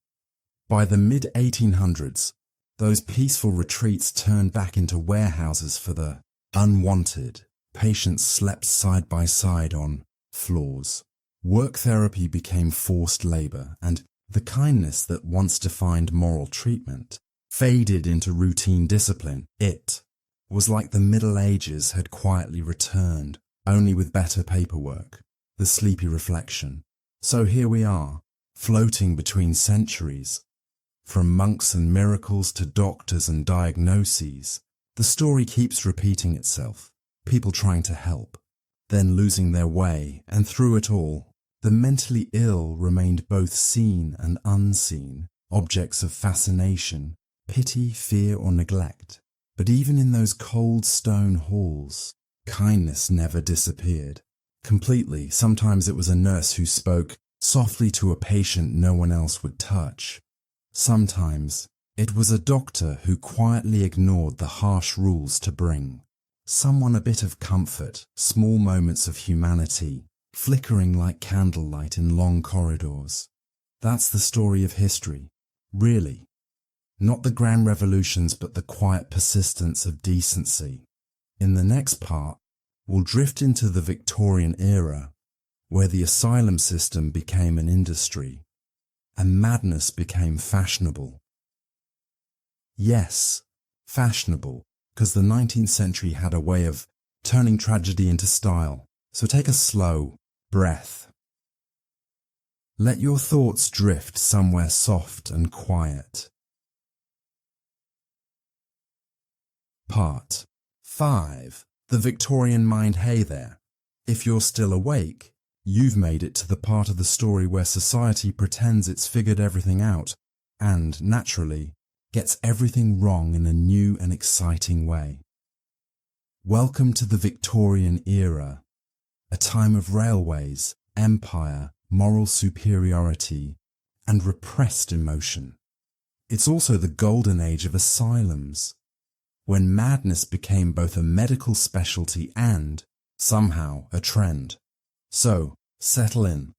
A: By the mid-1800s, those peaceful retreats turned back into warehouses for the unwanted. Patients slept side by side on floors. Work therapy became forced labor, and the kindness that once defined moral treatment faded into routine discipline. It was like the Middle Ages had quietly returned, only with better paperwork, the sleepy reflection. So here we are, floating between centuries. From monks and miracles to doctors and diagnoses, the story keeps repeating itself. People trying to help, then losing their way, and through it all, the mentally ill remained both seen and unseen, objects of fascination, pity, fear, or neglect. But even in those cold stone halls, kindness never disappeared. Completely, sometimes it was a nurse who spoke softly to a patient no one else would touch. Sometimes it was a doctor who quietly ignored the harsh rules to bring someone a bit of comfort, small moments of humanity, flickering like candlelight in long corridors. That's the story of history, really. Not the grand revolutions, but the quiet persistence of decency. In the next part, we'll drift into the Victorian era, where the asylum system became an industry, and madness became fashionable. Yes, fashionable, because the 19th century had a way of turning tragedy into style. So take a slow breath. Let your thoughts drift somewhere soft and quiet. Part 5. The Victorian Mind. Hey there. If you're still awake, you've made it to the part of the story where society pretends it's figured everything out and, naturally, gets everything wrong in a new and exciting way. Welcome to the Victorian era, a time of railways, empire, moral superiority, and repressed emotion. It's also the golden age of asylums, when madness became both a medical specialty and, somehow, a trend. So, settle in.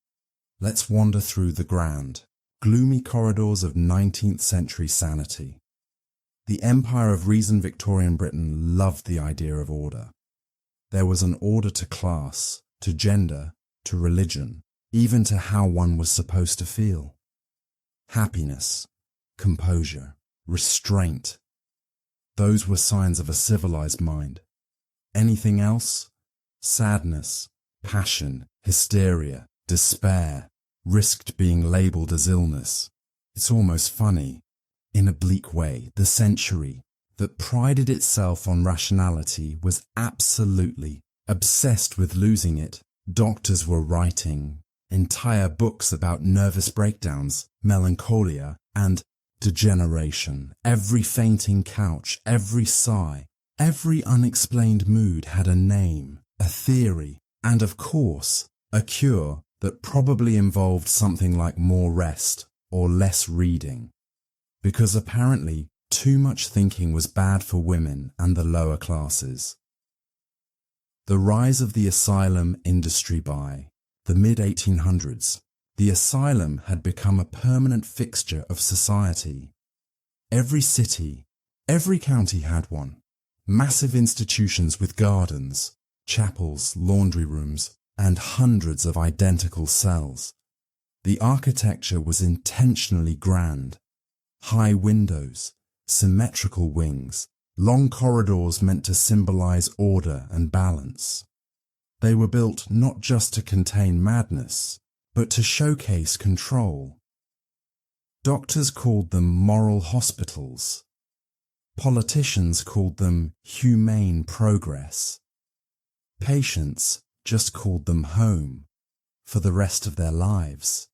A: Let's wander through the grand, gloomy corridors of 19th century sanity. The Empire of Reason Victorian Britain loved the idea of order. There was an order to class, to gender, to religion, even to how one was supposed to feel. Happiness, composure, restraint. Those were signs of a civilized mind. Anything else? Sadness, passion, hysteria, despair, risked being labelled as illness. It's almost funny, in a bleak way, the century that prided itself on rationality was absolutely obsessed with losing it. Doctors were writing entire books about nervous breakdowns, melancholia, and degeneration. Every fainting couch, every sigh, every unexplained mood had a name, a theory, and of course, a cure that probably involved something like more rest or less reading. Because apparently too much thinking was bad for women and the lower classes. The rise of the asylum industry. By the mid-1800s, the asylum had become a permanent fixture of society. Every city, every county had one. Massive institutions with gardens, chapels, laundry rooms, and hundreds of identical cells. The architecture was intentionally grand. High windows, symmetrical wings, long corridors meant to symbolize order and balance. They were built not just to contain madness, but to showcase control. Doctors called them moral hospitals. Politicians called them humane progress. Patients just called them home for the rest of their lives.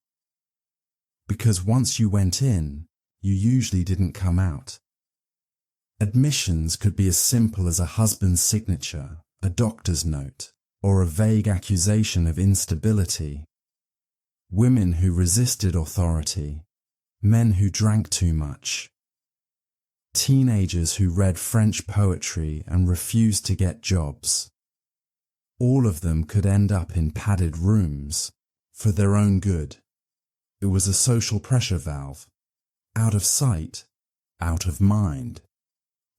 A: Because once you went in, you usually didn't come out. Admissions could be as simple as a husband's signature, a doctor's note, or a vague accusation of instability. Women who resisted authority, men who drank too much, teenagers who read French poetry and refused to get jobs. All of them could end up in padded rooms for their own good. It was a social pressure valve. Out of sight, out of mind.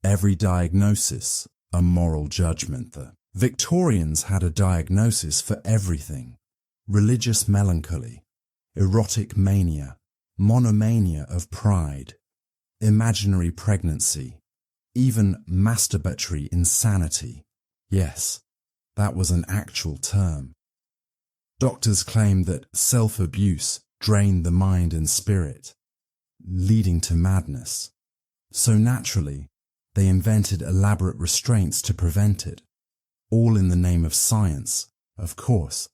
A: Every diagnosis, a moral judgment. The Victorians had a diagnosis for everything. Religious melancholy, erotic mania, monomania of pride, imaginary pregnancy, even masturbatory insanity. Yes, that was an actual term. Doctors claimed that self-abuse drained the mind and spirit, leading to madness. So naturally, they invented elaborate restraints to prevent it, all in the name of science, of course.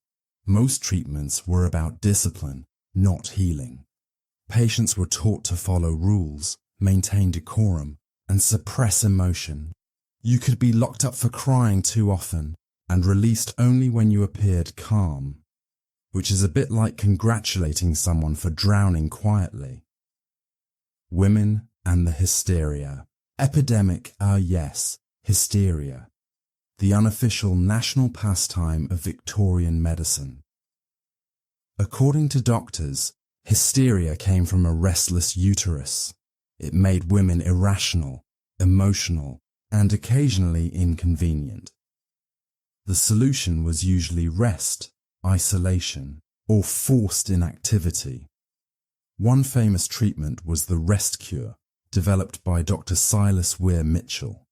A: Most treatments were about discipline, not healing. Patients were taught to follow rules, maintain decorum, and suppress emotion. You could be locked up for crying too often and released only when you appeared calm, which is a bit like congratulating someone for drowning quietly. Women and the hysteria. Epidemic, yes, hysteria. The unofficial national pastime of Victorian medicine. According to doctors, hysteria came from a restless uterus. It made women irrational, emotional, and occasionally inconvenient. The solution was usually rest, isolation, or forced inactivity. One famous treatment was the rest cure, developed by Dr. Silas Weir Mitchell.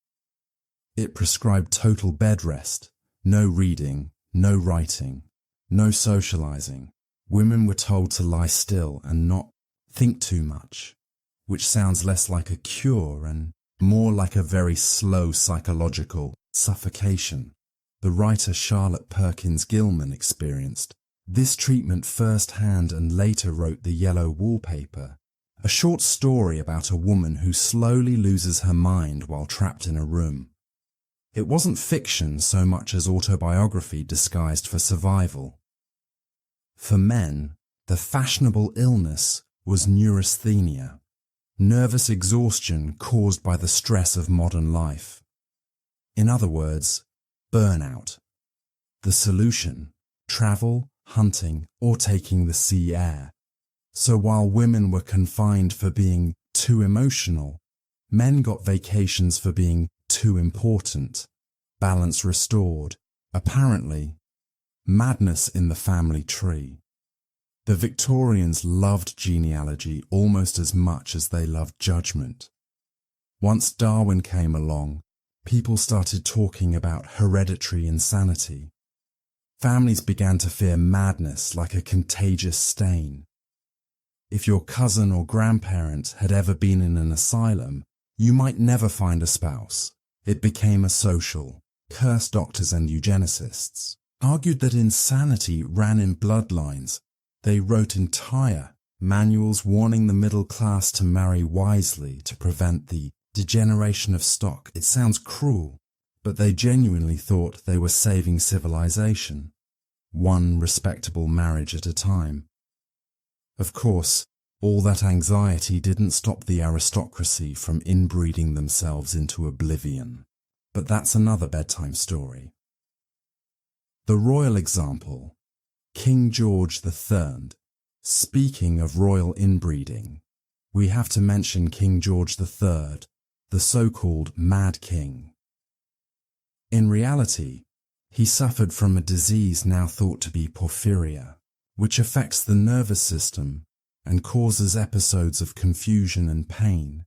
A: It prescribed total bed rest, no reading, no writing, no socializing. Women were told to lie still and not think too much, which sounds less like a cure and more like a very slow psychological suffocation. The writer Charlotte Perkins Gilman experienced this treatment firsthand and later wrote The Yellow Wallpaper, a short story about a woman who slowly loses her mind while trapped in a room. It wasn't fiction so much as autobiography disguised for survival. For men, the fashionable illness was neurasthenia, nervous exhaustion caused by the stress of modern life. In other words, burnout. The solution: travel, hunting, or taking the sea air. So while women were confined for being too emotional, men got vacations for being too important. Balance restored. Apparently, madness in the family tree. The Victorians loved genealogy almost as much as they loved judgment. Once Darwin came along, people started talking about hereditary insanity. Families began to fear madness like a contagious stain. If your cousin or grandparent had ever been in an asylum, you might never find a spouse. It became a social curse. Doctors and eugenicists argued that insanity ran in bloodlines. They wrote entire manuals warning the middle class to marry wisely to prevent the degeneration of stock. It sounds cruel, but they genuinely thought they were saving civilization, one respectable marriage at a time. Of course, all that anxiety didn't stop the aristocracy from inbreeding themselves into oblivion. But that's another bedtime story. The royal example, King George III. Speaking of royal inbreeding, we have to mention King George III, the so-called Mad King. In reality, he suffered from a disease now thought to be porphyria, which affects the nervous system and causes episodes of confusion and pain.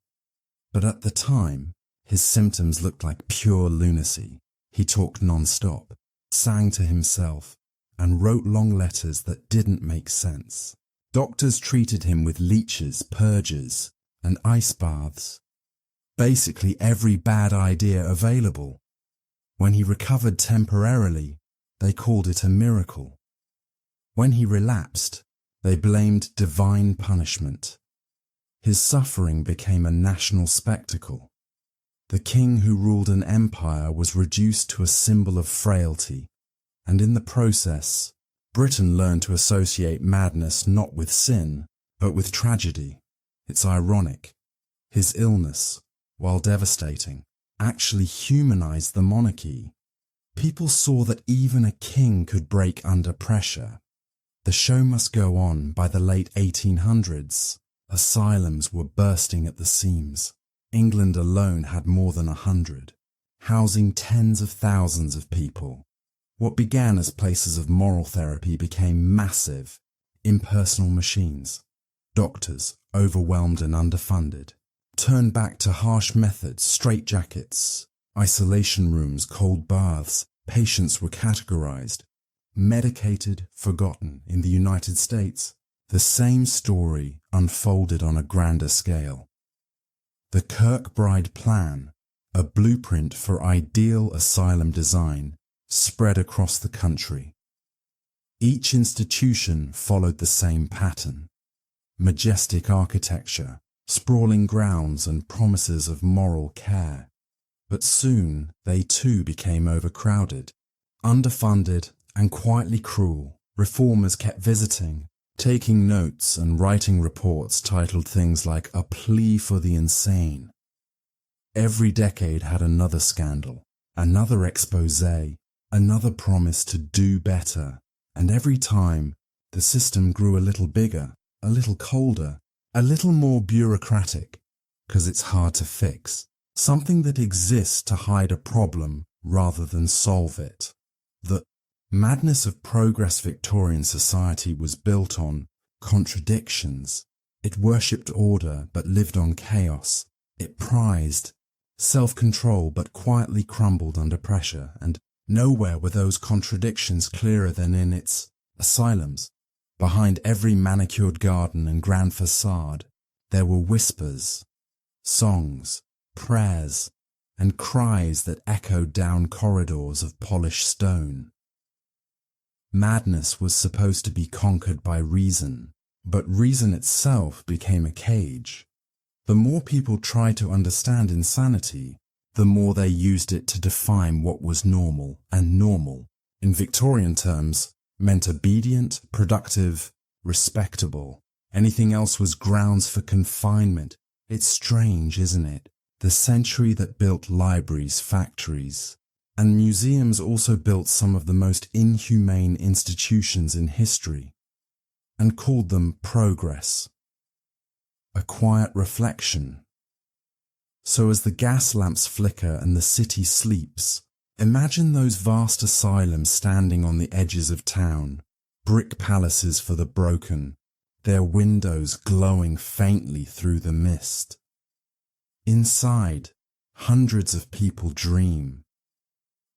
A: But at the time, his symptoms looked like pure lunacy. He talked non-stop, sang to himself, and wrote long letters that didn't make sense. Doctors treated him with leeches, purges, and ice baths. Basically every bad idea available. When he recovered temporarily, they called it a miracle. When he relapsed, they blamed divine punishment. His suffering became a national spectacle. The king who ruled an empire was reduced to a symbol of frailty, and in the process, Britain learned to associate madness not with sin, but with tragedy. It's ironic. His illness, while devastating, actually humanized the monarchy. People saw that even a king could break under pressure. The show must go on. By the late 1800s, asylums were bursting at the seams. England alone had more than 100, housing tens of thousands of people. What began as places of moral therapy became massive, impersonal machines. Doctors, overwhelmed and underfunded, turned back to harsh methods, straitjackets, isolation rooms, cold baths. Patients were categorized, medicated, forgotten. In the United States, the same story unfolded on a grander scale. The Kirkbride Plan, a blueprint for ideal asylum design, spread across the country. Each institution followed the same pattern: majestic architecture, sprawling grounds, and promises of moral care. But soon they too became overcrowded, underfunded, and quietly cruel. Reformers kept visiting, taking notes and writing reports titled things like "A Plea for the Insane." Every decade had another scandal, another expose, another promise to do better, and every time the system grew a little bigger, a little colder, a little more bureaucratic, because it's hard to fix. Something that exists to hide a problem rather than solve it. The madness of progress Victorian society was built on contradictions. It worshipped order but lived on chaos. It prized self-control but quietly crumbled under pressure, and nowhere were those contradictions clearer than in its asylums. Behind every manicured garden and grand facade, there were whispers, songs, prayers, and cries that echoed down corridors of polished stone. Madness was supposed to be conquered by reason, but reason itself became a cage. The more people tried to understand insanity, the more they used it to define what was normal, and normal, in Victorian terms, meant obedient, productive, respectable. Anything else was grounds for confinement. It's strange, isn't it? The century that built libraries, factories, and museums also built some of the most inhumane institutions in history, and called them progress. A quiet reflection. So as the gas lamps flicker and the city sleeps, imagine those vast asylums standing on the edges of town, brick palaces for the broken, their windows glowing faintly through the mist. Inside, hundreds of people dream.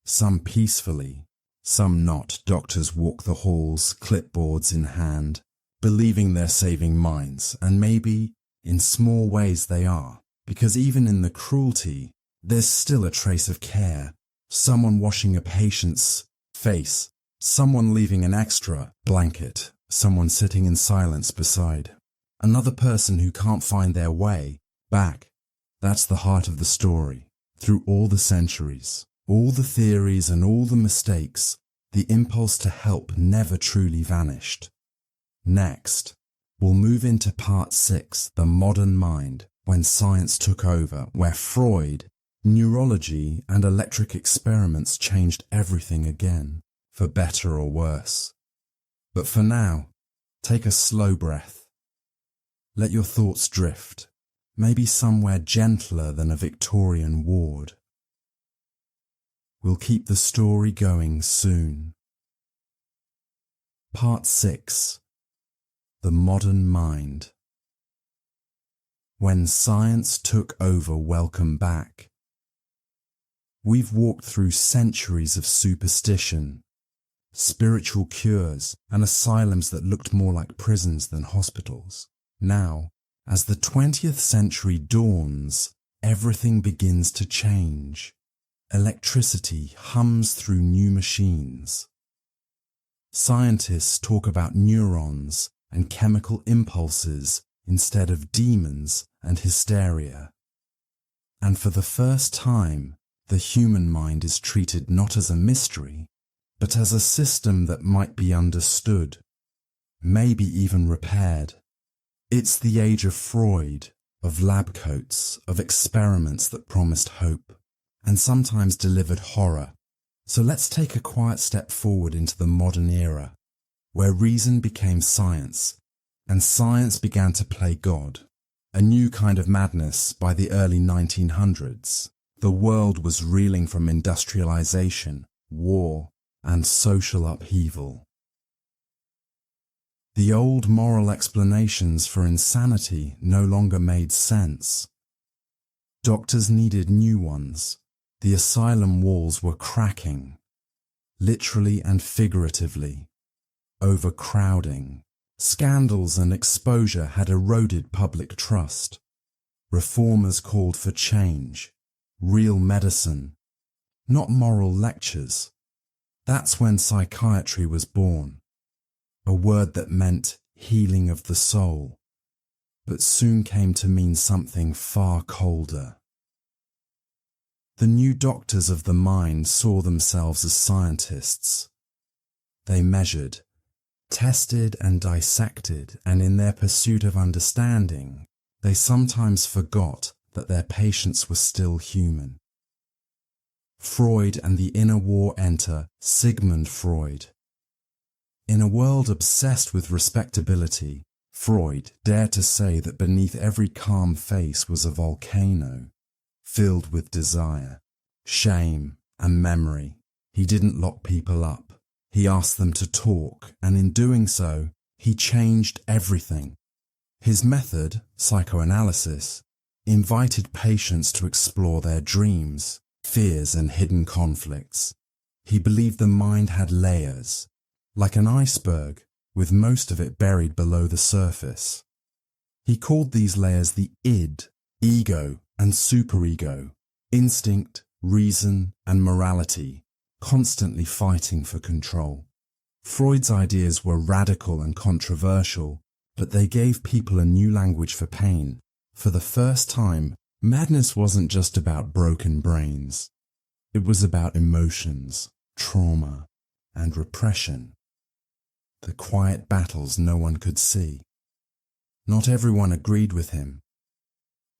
A: Some peacefully, some not. Doctors walk the halls, clipboards in hand, believing they're saving minds, and maybe, in small ways they are, because even in the cruelty, there's still a trace of care. Someone washing a patient's face, someone leaving an extra blanket, someone sitting in silence beside another person who can't find their way back. That's the heart of the story. Through all the centuries, all the theories and all the mistakes, the impulse to help never truly vanished. Next, we'll move into part 6, the modern mind, when science took over, where Freud, neurology and electric experiments changed everything again, for better or worse. But for now, take a slow breath. Let your thoughts drift, maybe somewhere gentler than a Victorian ward. We'll keep the story going soon. Part 6. The modern mind. When science took over, welcome back. We've walked through centuries of superstition, spiritual cures, and asylums that looked more like prisons than hospitals. Now, as the 20th century dawns, everything begins to change. Electricity hums through new machines. Scientists talk about neurons and chemical impulses instead of demons and hysteria. And for the first time, the human mind is treated not as a mystery, but as a system that might be understood, maybe even repaired. It's the age of Freud, of lab coats, of experiments that promised hope, and sometimes delivered horror. So let's take a quiet step forward into the modern era, where reason became science, and science began to play God. A new kind of madness by the early 1900s. The world was reeling from industrialization, war, and social upheaval. The old moral explanations for insanity no longer made sense. Doctors needed new ones. The asylum walls were cracking, literally and figuratively. Overcrowding, scandals and exposure had eroded public trust. Reformers called for change, real medicine, not moral lectures. That's when psychiatry was born, a word that meant healing of the soul, but soon came to mean something far colder. The new doctors of the mind saw themselves as scientists. They measured, tested and dissected, and in their pursuit of understanding, they sometimes forgot that their patients were still human. Freud and the inner war enter Sigmund Freud. In a world obsessed with respectability, Freud dared to say that beneath every calm face was a volcano, filled with desire, shame, and memory. He didn't lock people up. He asked them to talk, and in doing so, he changed everything. His method, psychoanalysis, invited patients to explore their dreams, fears, and hidden conflicts. He believed the mind had layers, like an iceberg, with most of it buried below the surface. He called these layers the id, ego, and superego, instinct, reason, and morality, constantly fighting for control. Freud's ideas were radical and controversial, but they gave people a new language for pain. For the first time, madness wasn't just about broken brains. It was about emotions, trauma, and repression. The quiet battles no one could see. Not everyone agreed with him.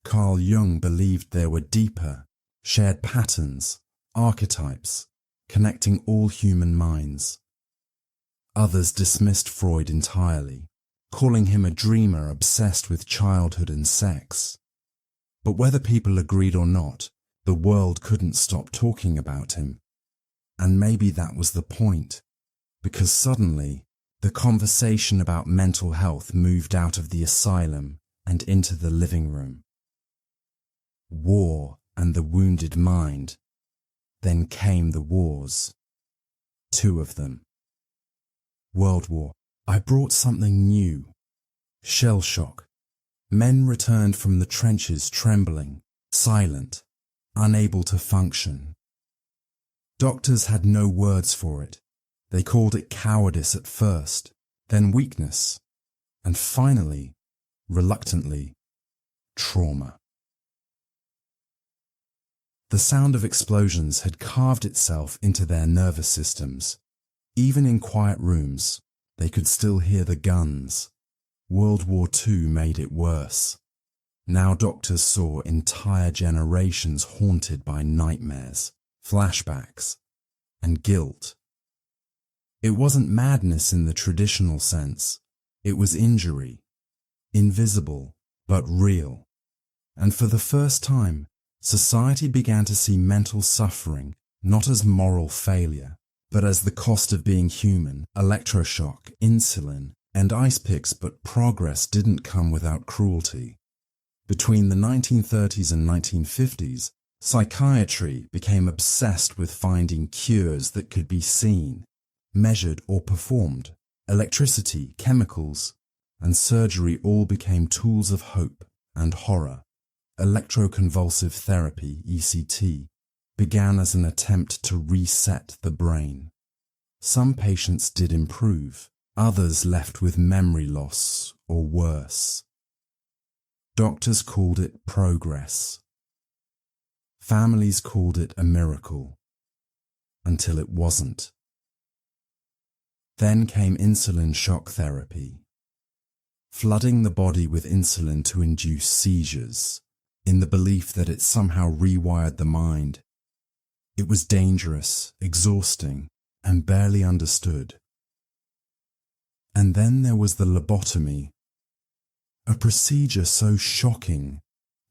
A: Carl Jung believed there were deeper, shared patterns, archetypes, connecting all human minds. Others dismissed Freud entirely, calling him a dreamer obsessed with childhood and sex. But whether people agreed or not, the world couldn't stop talking about him. And maybe that was the point, because suddenly, the conversation about mental health moved out of the asylum and into the living room. War and the wounded mind. Then came the wars. 2 of them. World War. I brought something new. Shell shock. Men returned from the trenches trembling, silent, unable to function. Doctors had no words for it. They called it cowardice at first, then weakness, and finally, reluctantly, trauma. The sound of explosions had carved itself into their nervous systems. Even in quiet rooms, they could still hear the guns. World War II made it worse. Now doctors saw entire generations haunted by nightmares, flashbacks, and guilt. It wasn't madness in the traditional sense. It was injury, invisible but real. And for the first time, society began to see mental suffering not as moral failure, but as the cost of being human. Electroshock, insulin, and ice picks, but progress didn't come without cruelty. Between the 1930s and 1950s, psychiatry became obsessed with finding cures that could be seen, measured or performed. Electricity, chemicals, and surgery all became tools of hope and horror. Electroconvulsive therapy, ECT, began as an attempt to reset the brain. Some patients did improve, others left with memory loss or worse. Doctors called it progress. Families called it a miracle, until it wasn't. Then came insulin shock therapy, flooding the body with insulin to induce seizures, in the belief that it somehow rewired the mind. It was dangerous, exhausting, and barely understood. And then there was the lobotomy, a procedure so shocking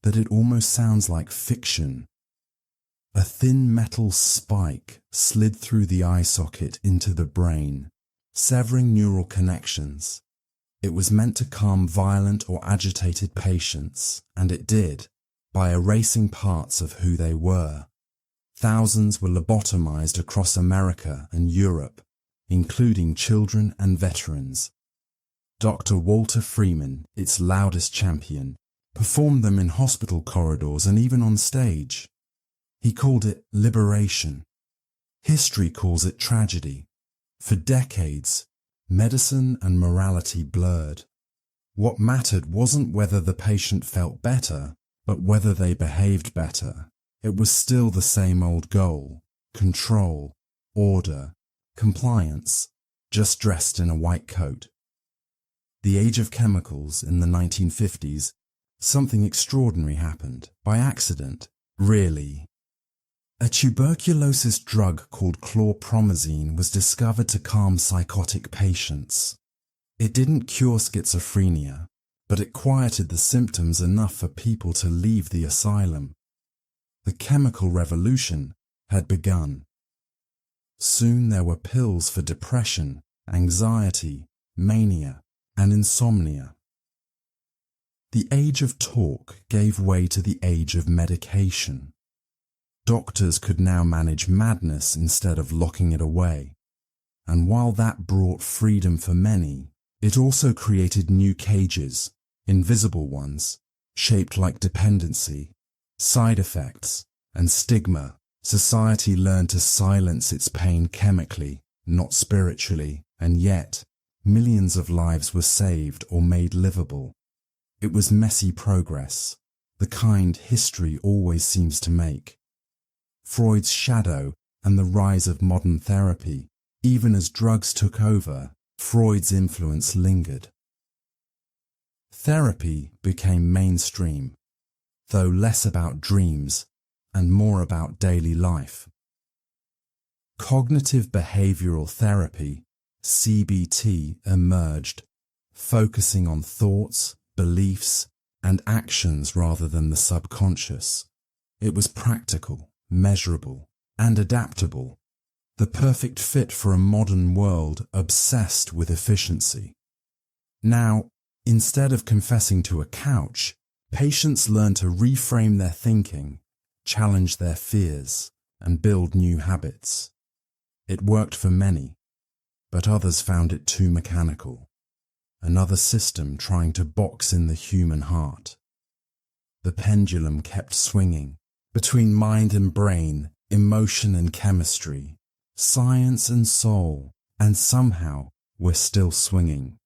A: that it almost sounds like fiction. A thin metal spike slid through the eye socket into the brain, severing neural connections. It was meant to calm violent or agitated patients, and it did, by erasing parts of who they were. Thousands were lobotomized across America and Europe, including children and veterans. Dr. Walter Freeman, its loudest champion, performed them in hospital corridors and even on stage. He called it liberation. History calls it tragedy. For decades, medicine and morality blurred. What mattered wasn't whether the patient felt better, but whether they behaved better. It was still the same old goal: control, order, compliance, just dressed in a white coat. The age of chemicals in the 1950s, something extraordinary happened, by accident, really. A tuberculosis drug called chlorpromazine was discovered to calm psychotic patients. It didn't cure schizophrenia, but it quieted the symptoms enough for people to leave the asylum. The chemical revolution had begun. Soon there were pills for depression, anxiety, mania, and insomnia. The age of talk gave way to the age of medication. Doctors could now manage madness instead of locking it away. And while that brought freedom for many, it also created new cages, invisible ones, shaped like dependency, side effects, and stigma. Society learned to silence its pain chemically, not spiritually, and yet, millions of lives were saved or made livable. It was messy progress, the kind history always seems to make. Freud's shadow and the rise of modern therapy. Even as drugs took over, Freud's influence lingered. Therapy became mainstream, though less about dreams and more about daily life. Cognitive behavioral therapy, CBT, emerged, focusing on thoughts, beliefs, and actions rather than the subconscious. It was practical, measurable, and adaptable, the perfect fit for a modern world obsessed with efficiency. Now, instead of confessing to a couch, patients learn to reframe their thinking, challenge their fears, and build new habits. It worked for many, but others found it too mechanical. Another system trying to box in the human heart. The pendulum kept swinging, between mind and brain, emotion and chemistry, science and soul, and somehow we're still swinging.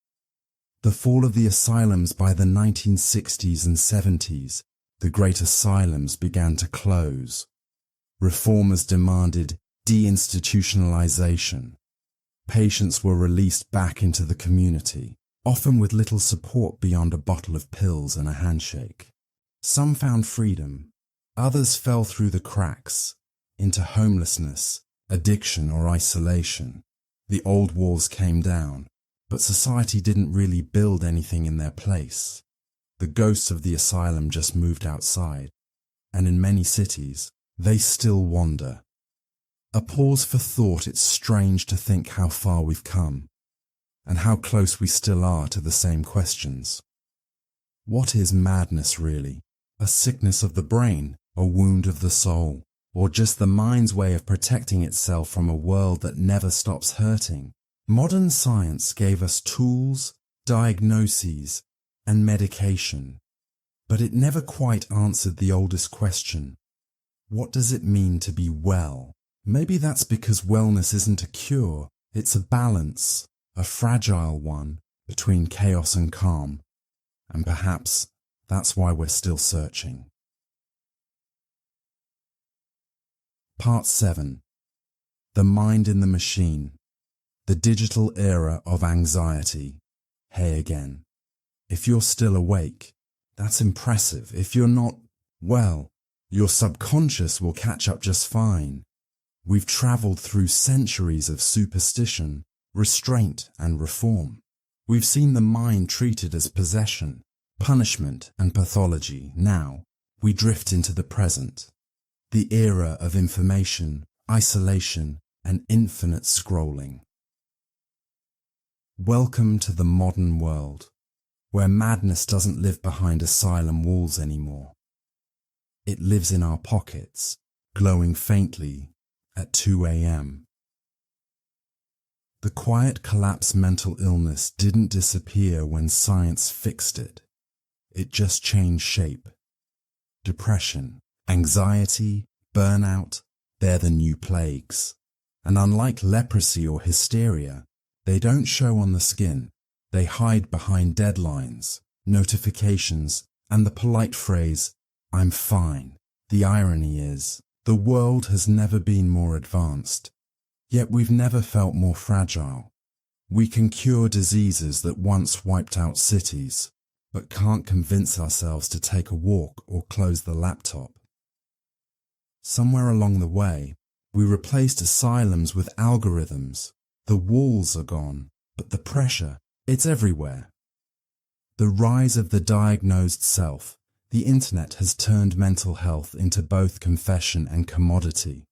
A: The fall of the asylums by the 1960s and 70s, the great asylums began to close. Reformers demanded deinstitutionalization. Patients were released back into the community, often with little support beyond a bottle of pills and a handshake. Some found freedom. Others fell through the cracks, into homelessness, addiction, or isolation. The old walls came down, but society didn't really build anything in their place. The ghosts of the asylum just moved outside, and in many cities, they still wander. A pause for thought. It's strange to think how far we've come. and how close we still are to the same questions. What is madness really? A sickness of the brain, a wound of the soul, or just the mind's way of protecting itself from a world that never stops hurting? Modern science gave us tools, diagnoses, and medication, but it never quite answered the oldest question. What does it mean to be well? Maybe that's because wellness isn't a cure, it's a balance, a fragile one, between chaos and calm. And perhaps that's why we're still searching. Part 7. The Mind in the Machine. The Digital Era of Anxiety. Hey again. If you're still awake, that's impressive. If you're not, well, your subconscious will catch up just fine. We've traveled through centuries of superstition, restraint, and reform. We've seen the mind treated as possession, punishment, and pathology. Now, we drift into the present, the era of information, isolation, and infinite scrolling. Welcome to the modern world, where madness doesn't live behind asylum walls anymore. It lives in our pockets, glowing faintly at 2 a.m. The quiet collapse mental illness didn't disappear when science fixed it. It just changed shape. Depression, anxiety, burnout, they're the new plagues. And unlike leprosy or hysteria, they don't show on the skin. They hide behind deadlines, notifications, and the polite phrase, "I'm fine." The irony is, the world has never been more advanced, yet we've never felt more fragile. We can cure diseases that once wiped out cities, but can't convince ourselves to take a walk or close the laptop. Somewhere along the way, we replaced asylums with algorithms. The walls are gone, but the pressure, it's everywhere. The rise of the diagnosed self. The internet has turned mental health into both confession and commodity.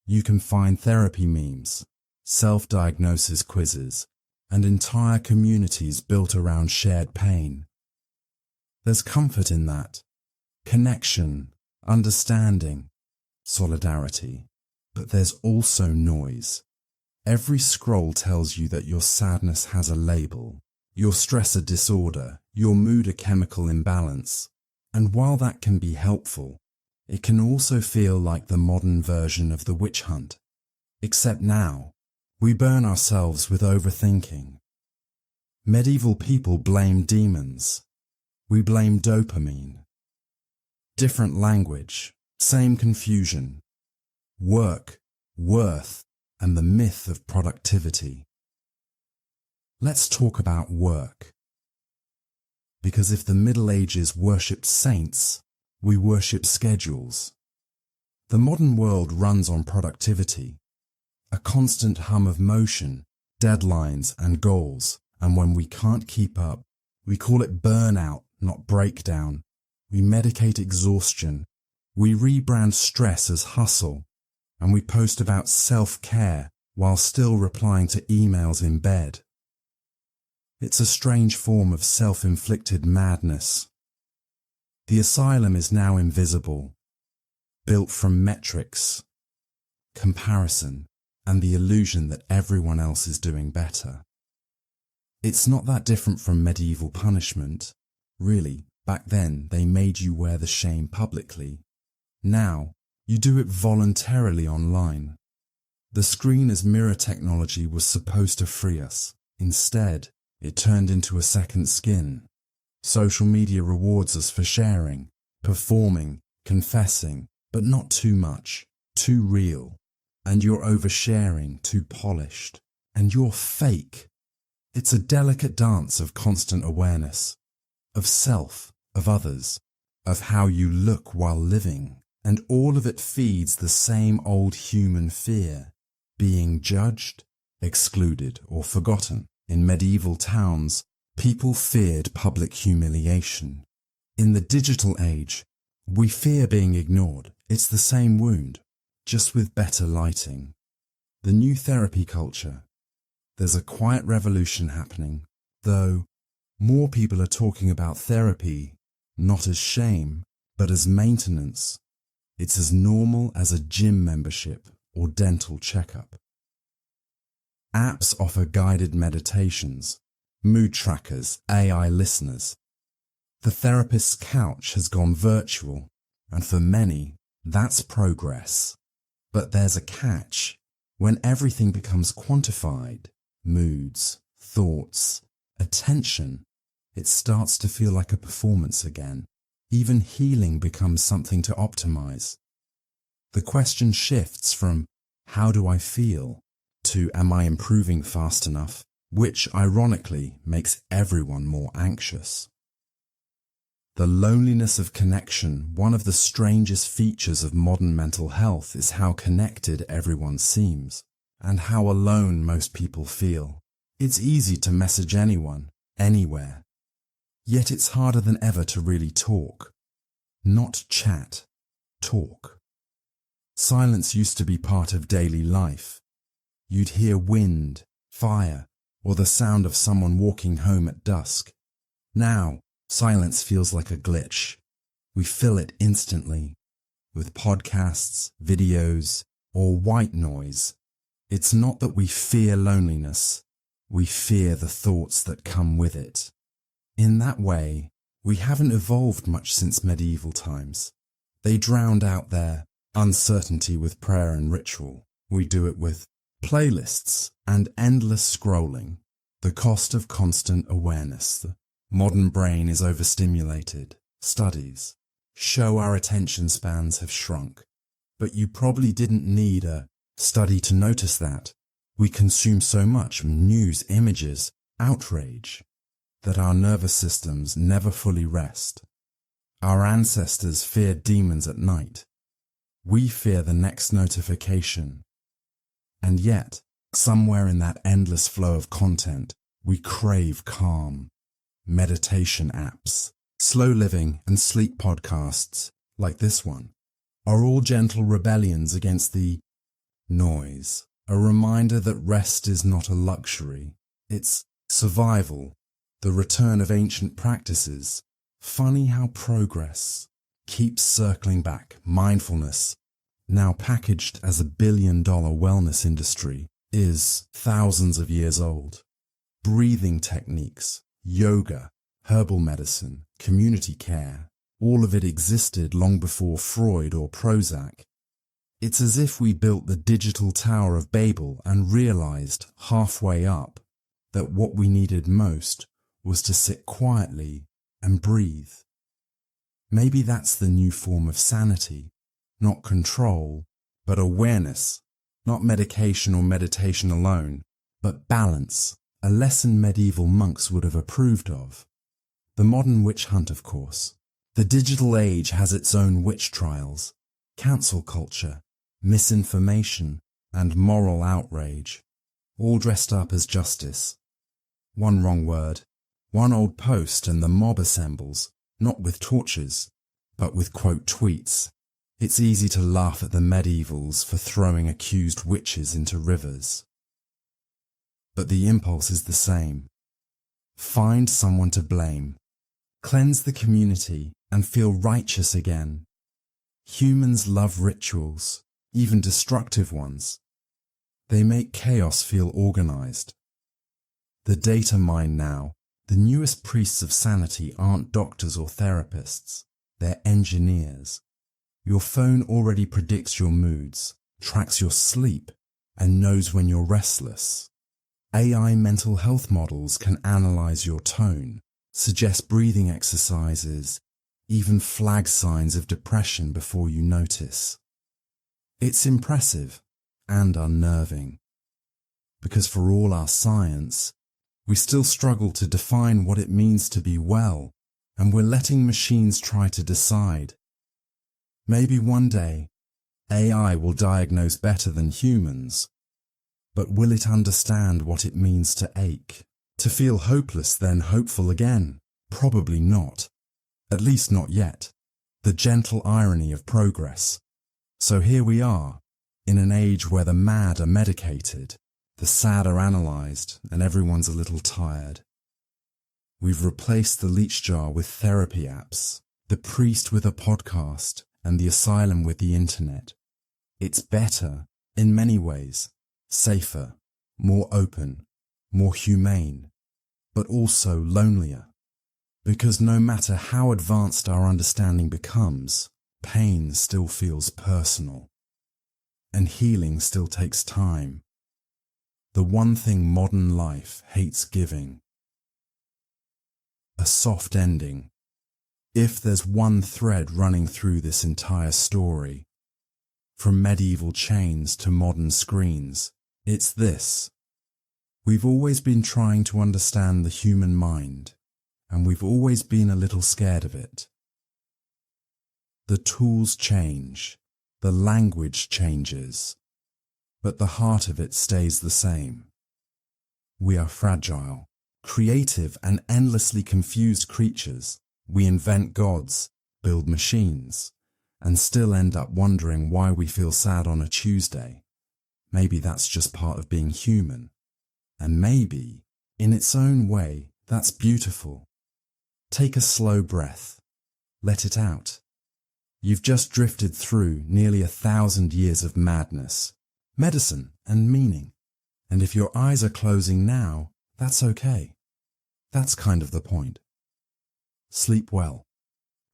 A: You can find therapy memes, self-diagnosis quizzes, and entire communities built around shared pain. There's comfort in that. Connection, understanding, solidarity. But there's also noise. Every scroll tells you that your sadness has a label, your stress a disorder, your mood a chemical imbalance. And while that can be helpful, it can also feel like the modern version of the witch hunt. Except now, we burn ourselves with overthinking. Medieval people blamed demons. We blame dopamine. Different language, same confusion. Work, worth, and the myth of productivity. Let's talk about work. Because if the Middle Ages worshipped saints, we worship schedules. The modern world runs on productivity, a constant hum of motion, deadlines and goals, and when we can't keep up, we call it burnout, not breakdown. We medicate exhaustion, we rebrand stress as hustle, and we post about self-care while still replying to emails in bed. It's a strange form of self-inflicted madness. The asylum is now invisible, built from metrics, comparison, and the illusion that everyone else is doing better. It's not that different from medieval punishment. Really, back then they made you wear the shame publicly. Now, you do it voluntarily online. The screen as mirror technology was supposed to free us. Instead, it turned into a second skin. Social media rewards us for sharing, performing, confessing, but not too much, too real. And you're oversharing, too polished. And you're fake. It's a delicate dance of constant awareness, of self, of others, of how you look while living. And all of it feeds the same old human fear, being judged, excluded, or forgotten. In medieval towns, people feared public humiliation. In the digital age, we fear being ignored. It's the same wound, just with better lighting. The new therapy culture. There's a quiet revolution happening, though more people are talking about therapy not as shame, but as maintenance. It's as normal as a gym membership or dental checkup. Apps offer guided meditations, mood trackers, AI listeners. The therapist's couch has gone virtual, and for many, that's progress. But there's a catch. When everything becomes quantified, moods, thoughts, attention, it starts to feel like a performance again. Even healing becomes something to optimize. The question shifts from, how do I feel, to am I improving fast enough, which ironically makes everyone more anxious. The loneliness of connection, one of the strangest features of modern mental health, is how connected everyone seems, and how alone most people feel. It's easy to message anyone, anywhere. Yet it's harder than ever to really talk. Not chat, talk. Silence used to be part of daily life. You'd hear wind, fire, or the sound of someone walking home at dusk. Now, silence feels like a glitch. We fill it instantly, with podcasts, videos, or white noise. It's not that we fear loneliness, we fear the thoughts that come with it. In that way, we haven't evolved much since medieval times. They drowned out their uncertainty with prayer and ritual. We do it with playlists and endless scrolling. The cost of constant awareness. The modern brain is overstimulated. Studies show our attention spans have shrunk. But you probably didn't need a study to notice that. We consume so much news, images, outrage, that our nervous systems never fully rest. Our ancestors feared demons at night. We fear the next notification. And yet, somewhere in that endless flow of content, we crave calm. Meditation apps, slow living and sleep podcasts, like this one, are all gentle rebellions against the noise. A reminder that rest is not a luxury. It's survival. The return of ancient practices. Funny how progress keeps circling back. Mindfulness, now packaged as $1 billion wellness industry, is thousands of years old. Breathing techniques, yoga, herbal medicine, community care, all of it existed long before Freud or Prozac. It's as if we built the digital Tower of Babel and realized halfway up that what we needed most was to sit quietly and breathe. Maybe that's the new form of sanity, not control, but awareness, not medication or meditation alone, but balance, a lesson medieval monks would have approved of. The modern witch hunt, of course. The digital age has its own witch trials, cancel culture, misinformation, and moral outrage, all dressed up as justice. One wrong word, one old post, and the mob assembles, not with torches, but with quote tweets. It's easy to laugh at the medievals for throwing accused witches into rivers. But the impulse is the same. Find someone to blame. Cleanse the community and feel righteous again. Humans love rituals, even destructive ones. They make chaos feel organized. The data mine now. The newest priests of sanity aren't doctors or therapists. They're engineers. Your phone already predicts your moods, tracks your sleep, and knows when you're restless. AI mental health models can analyze your tone, suggest breathing exercises, even flag signs of depression before you notice. It's impressive and unnerving, because for all our science, we still struggle to define what it means to be well, and we're letting machines try to decide. Maybe one day, AI will diagnose better than humans, but will it understand what it means to ache? To feel hopeless, then hopeful again? Probably not. At least not yet. The gentle irony of progress. So here we are, in an age where the mad are medicated, The sad are analysed and everyone's a little tired. We've replaced the leech jar with therapy apps, the priest with a podcast, and the asylum with the internet. It's better, in many ways, safer, more open, more humane, but also lonelier. Because no matter how advanced our understanding becomes, pain still feels personal. And healing still takes time. The one thing modern life hates giving. A soft ending. If there's one thread running through this entire story, from medieval chains to modern screens, it's this. We've always been trying to understand the human mind, and we've always been a little scared of it. The tools change, the language changes, but the heart of it stays the same. We are fragile, creative and endlessly confused creatures. We invent gods, build machines, and still end up wondering why we feel sad on a Tuesday. Maybe that's just part of being human. And maybe, in its own way, that's beautiful. Take a slow breath. Let it out. You've just drifted through nearly 1,000 years of madness, medicine and meaning. And if your eyes are closing now, that's okay. That's kind of the point. Sleep well.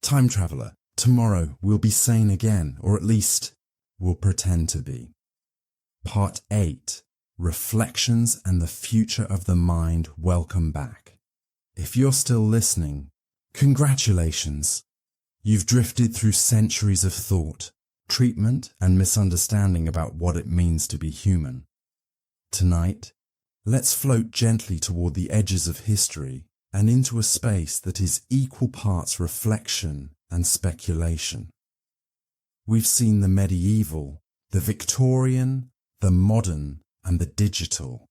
A: Time traveler, tomorrow we'll be sane again, or at least we'll pretend to be. Part 8. Reflections and the Future of the Mind. Welcome back. If you're still listening, congratulations. You've drifted through centuries of thought, treatment and misunderstanding about what it means to be human. Tonight, let's float gently toward the edges of history and into a space that is equal parts reflection and speculation. We've seen the medieval, the Victorian, the modern, and the digital.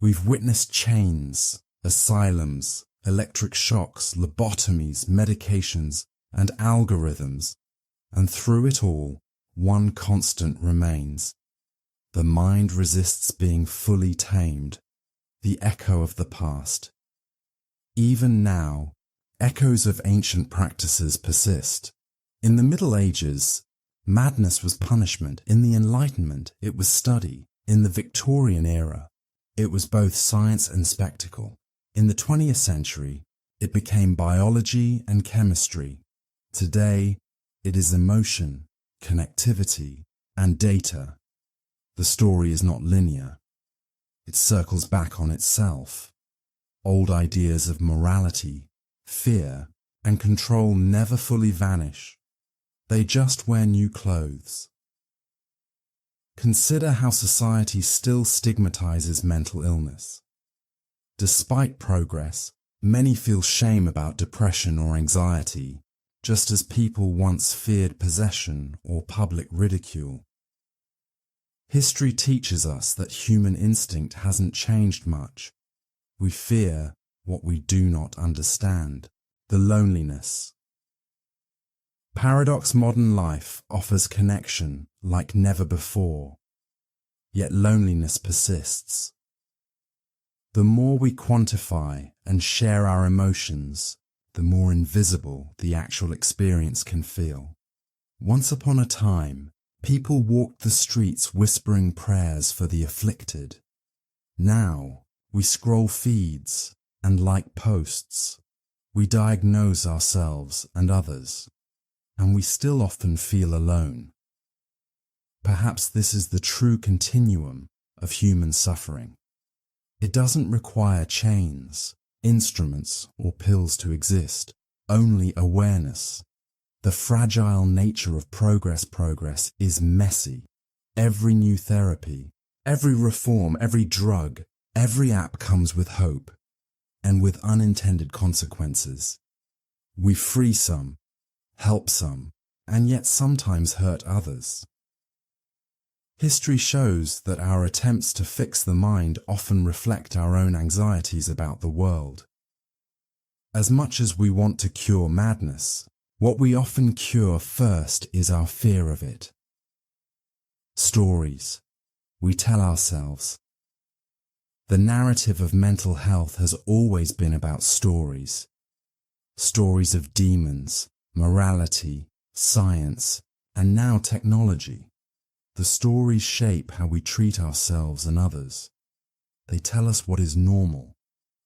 A: We've witnessed chains, asylums, electric shocks, lobotomies, medications, and algorithms, and through it all, one constant remains. The mind resists being fully tamed, the echo of the past. Even now, echoes of ancient practices persist. In the Middle Ages, madness was punishment. In the Enlightenment, it was study. In the Victorian era, it was both science and spectacle. In the 20th century, it became biology and chemistry. Today, it is emotion, connectivity, and data. The story is not linear. It circles back on itself. Old ideas of morality, fear, and control never fully vanish. They just wear new clothes. Consider how society still stigmatizes mental illness. Despite progress, many feel shame about depression or anxiety, just as people once feared possession or public ridicule. History teaches us that human instinct hasn't changed much. We fear what we do not understand, the loneliness. Paradox modern life offers connection like never before, yet loneliness persists. The more we quantify and share our emotions, the more invisible the actual experience can feel. Once upon a time, people walked the streets whispering prayers for the afflicted. Now, we scroll feeds and like posts. We diagnose ourselves and others, and we still often feel alone. Perhaps this is the true continuum of human suffering. It doesn't require chains, instruments, or pills to exist, only awareness. The fragile nature of progress is messy. Every new therapy, every reform, every drug, every app comes with hope, and with unintended consequences. We free some, help some, and yet sometimes hurt others. History shows that our attempts to fix the mind often reflect our own anxieties about the world. As much as we want to cure madness, what we often cure first is our fear of it. Stories. We tell ourselves, The narrative of mental health has always been about stories. Stories of demons, morality, science, and now technology. The stories shape how we treat ourselves and others. They tell us what is normal,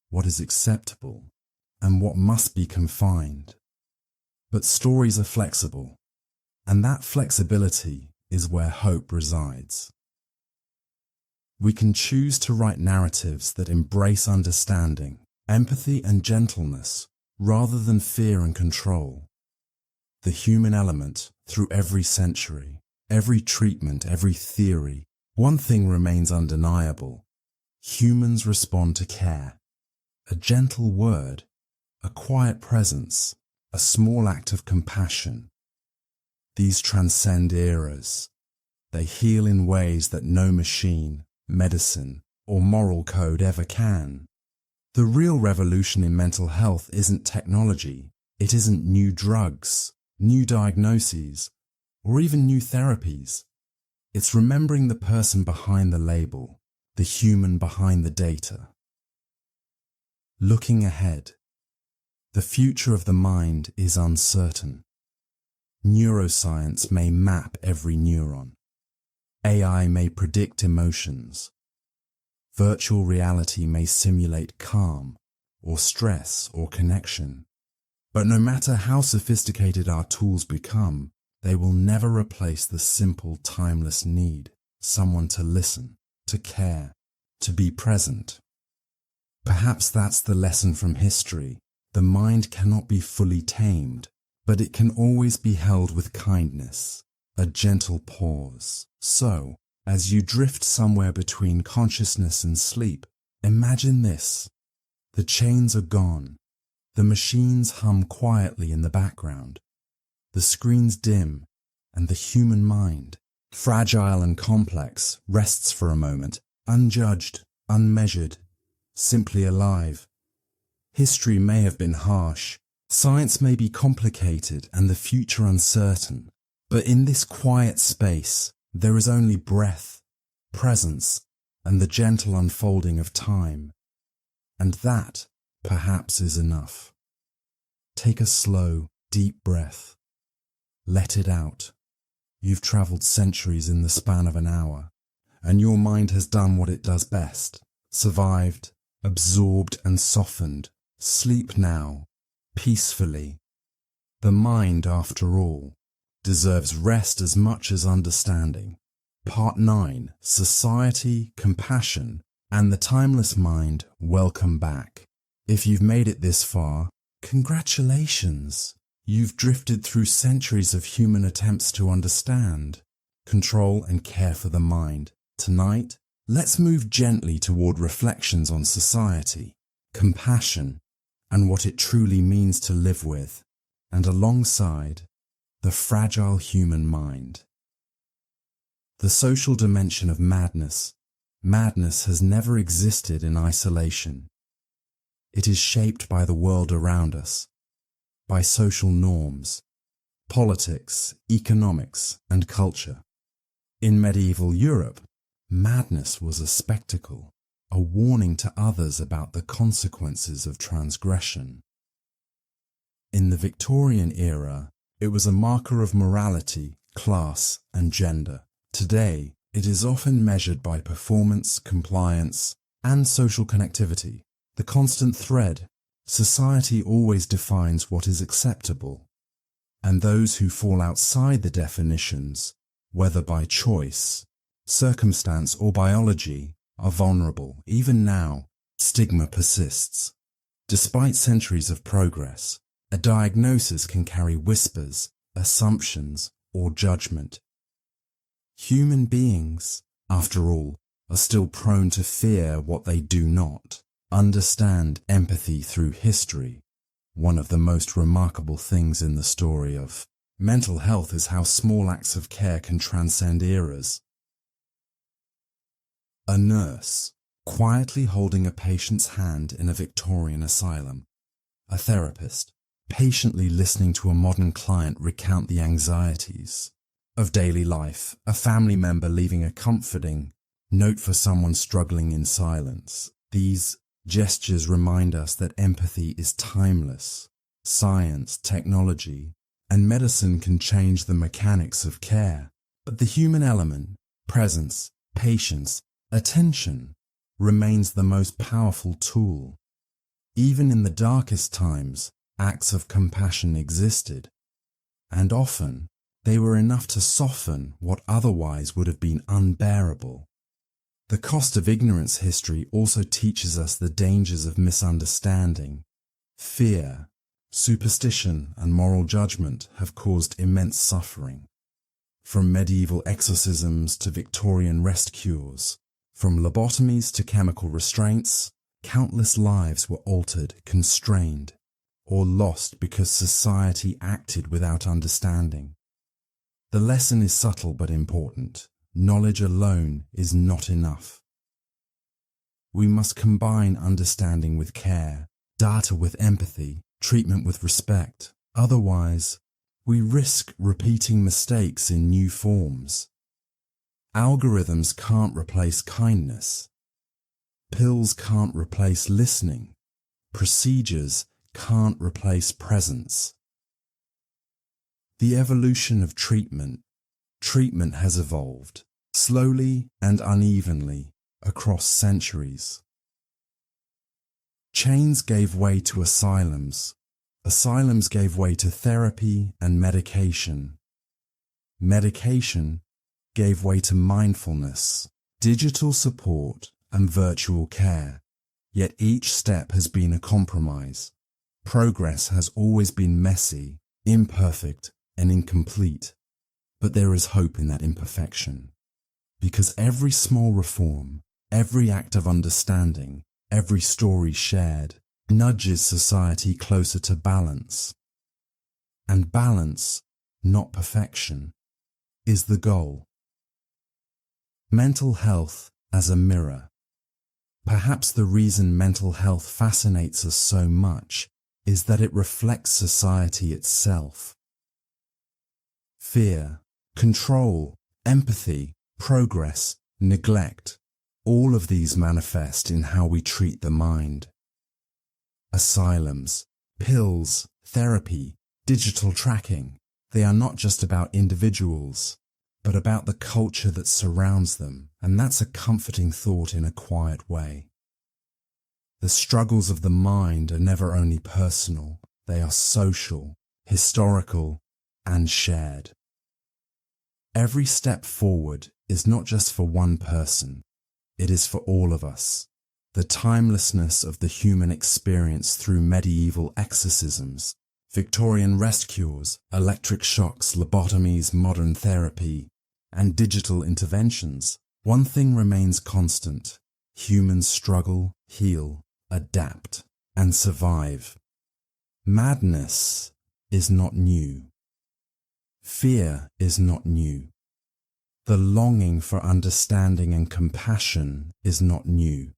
A: what is acceptable, and what must be confined. But stories are flexible, and that flexibility is where hope resides. We can choose to write narratives that embrace understanding, empathy, and gentleness, rather than fear and control. The human element, through every century, every treatment, every theory, one thing remains undeniable. Humans respond to care. A gentle word, a quiet presence, a small act of compassion. These transcend eras. They heal in ways that no machine, medicine, or moral code ever can. The real revolution in mental health isn't technology. It isn't new drugs, new diagnoses, or even new therapies. It's remembering the person behind the label, the human behind the data. Looking ahead. The future of the mind is uncertain. Neuroscience may map every neuron. AI may predict emotions. Virtual reality may simulate calm, or stress, or connection. But no matter how sophisticated our tools become, they will never replace the simple, timeless need, someone to listen, to care, to be present. Perhaps that's the lesson from history. The mind cannot be fully tamed, but it can always be held with kindness, a gentle pause. So, as you drift somewhere between consciousness and sleep, imagine this. The chains are gone. The machines hum quietly in the background. The screens dim, and the human mind, fragile and complex, rests for a moment, unjudged, unmeasured, simply alive. History may have been harsh, science may be complicated, and the future uncertain. But in this quiet space, there is only breath, presence, and the gentle unfolding of time. And that, perhaps, is enough. Take a slow, deep breath. Let it out. You've travelled centuries in the span of an hour, and your mind has done what it does best. Survived, absorbed and softened. Sleep now, peacefully. The mind, after all, deserves rest as much as understanding. Part 9. Society, Compassion, and the Timeless Mind. Welcome back. If you've made it this far, congratulations. You've drifted through centuries of human attempts to understand, control and care for the mind. Tonight, let's move gently toward reflections on society, compassion, and what it truly means to live with, and alongside, the fragile human mind. The social dimension of madness. Madness has never existed in isolation. It is shaped by the world around us, by social norms, politics, economics, and culture. In medieval Europe, madness was a spectacle, a warning to others about the consequences of transgression. In the Victorian era, it was a marker of morality, class, and gender. Today, it is often measured by performance, compliance, and social connectivity. The constant thread. Society always defines what is acceptable, and those who fall outside the definitions, whether by choice, circumstance, or biology, are vulnerable. Even now, stigma persists. Despite centuries of progress, a diagnosis can carry whispers, assumptions, or judgment. Human beings, after all, are still prone to fear what they do not understand. Empathy through history. One of the most remarkable things in the story of mental health is how small acts of care can transcend eras. A nurse, quietly holding a patient's hand in a Victorian asylum. A therapist, patiently listening to a modern client recount the anxieties of daily life. A family member leaving a comforting, Note for someone struggling in silence. These gestures remind us that empathy is timeless. Science, technology, and medicine can change the mechanics of care, but the human element, presence, patience, attention, remains the most powerful tool. Even in the darkest times, acts of compassion existed, and often they were enough to soften what otherwise would have been unbearable. The cost of ignorance history also teaches us the dangers of misunderstanding. Fear, superstition, and moral judgment have caused immense suffering. From medieval exorcisms to Victorian rest cures, from lobotomies to chemical restraints, countless lives were altered, constrained, or lost because society acted without understanding. The lesson is subtle but important. Knowledge alone is not enough. We must combine understanding with care, data with empathy, treatment with respect. Otherwise, we risk repeating mistakes in new forms. Algorithms can't replace kindness. Pills can't replace listening. Procedures can't replace presence. The evolution of treatment. Treatment has evolved, slowly and unevenly, across centuries. Chains gave way to asylums. Asylums gave way to therapy and medication. Medication gave way to mindfulness, digital support, and virtual care. Yet each step has been a compromise. Progress has always been messy, imperfect, and incomplete. But there is hope in that imperfection, because every small reform, every act of understanding, every story shared, nudges society closer to balance. And balance, not perfection, is the goal. Mental health as a mirror. Perhaps the reason mental health fascinates us so much is that it reflects society itself. Fear, control, empathy, progress, neglect, all of these manifest in how we treat the mind. Asylums, pills, therapy, digital tracking, they are not just about individuals, but about the culture that surrounds them, and that's a comforting thought in a quiet way. The struggles of the mind are never only personal, they are social, historical, and shared. Every step forward is not just for one person, it is for all of us. The timelessness of the human experience through medieval exorcisms, Victorian rest cures, electric shocks, lobotomies, modern therapy, and digital interventions. One thing remains constant: humans struggle, heal, adapt, and survive. Madness is not new. Fear is not new. The longing for understanding and compassion is not new.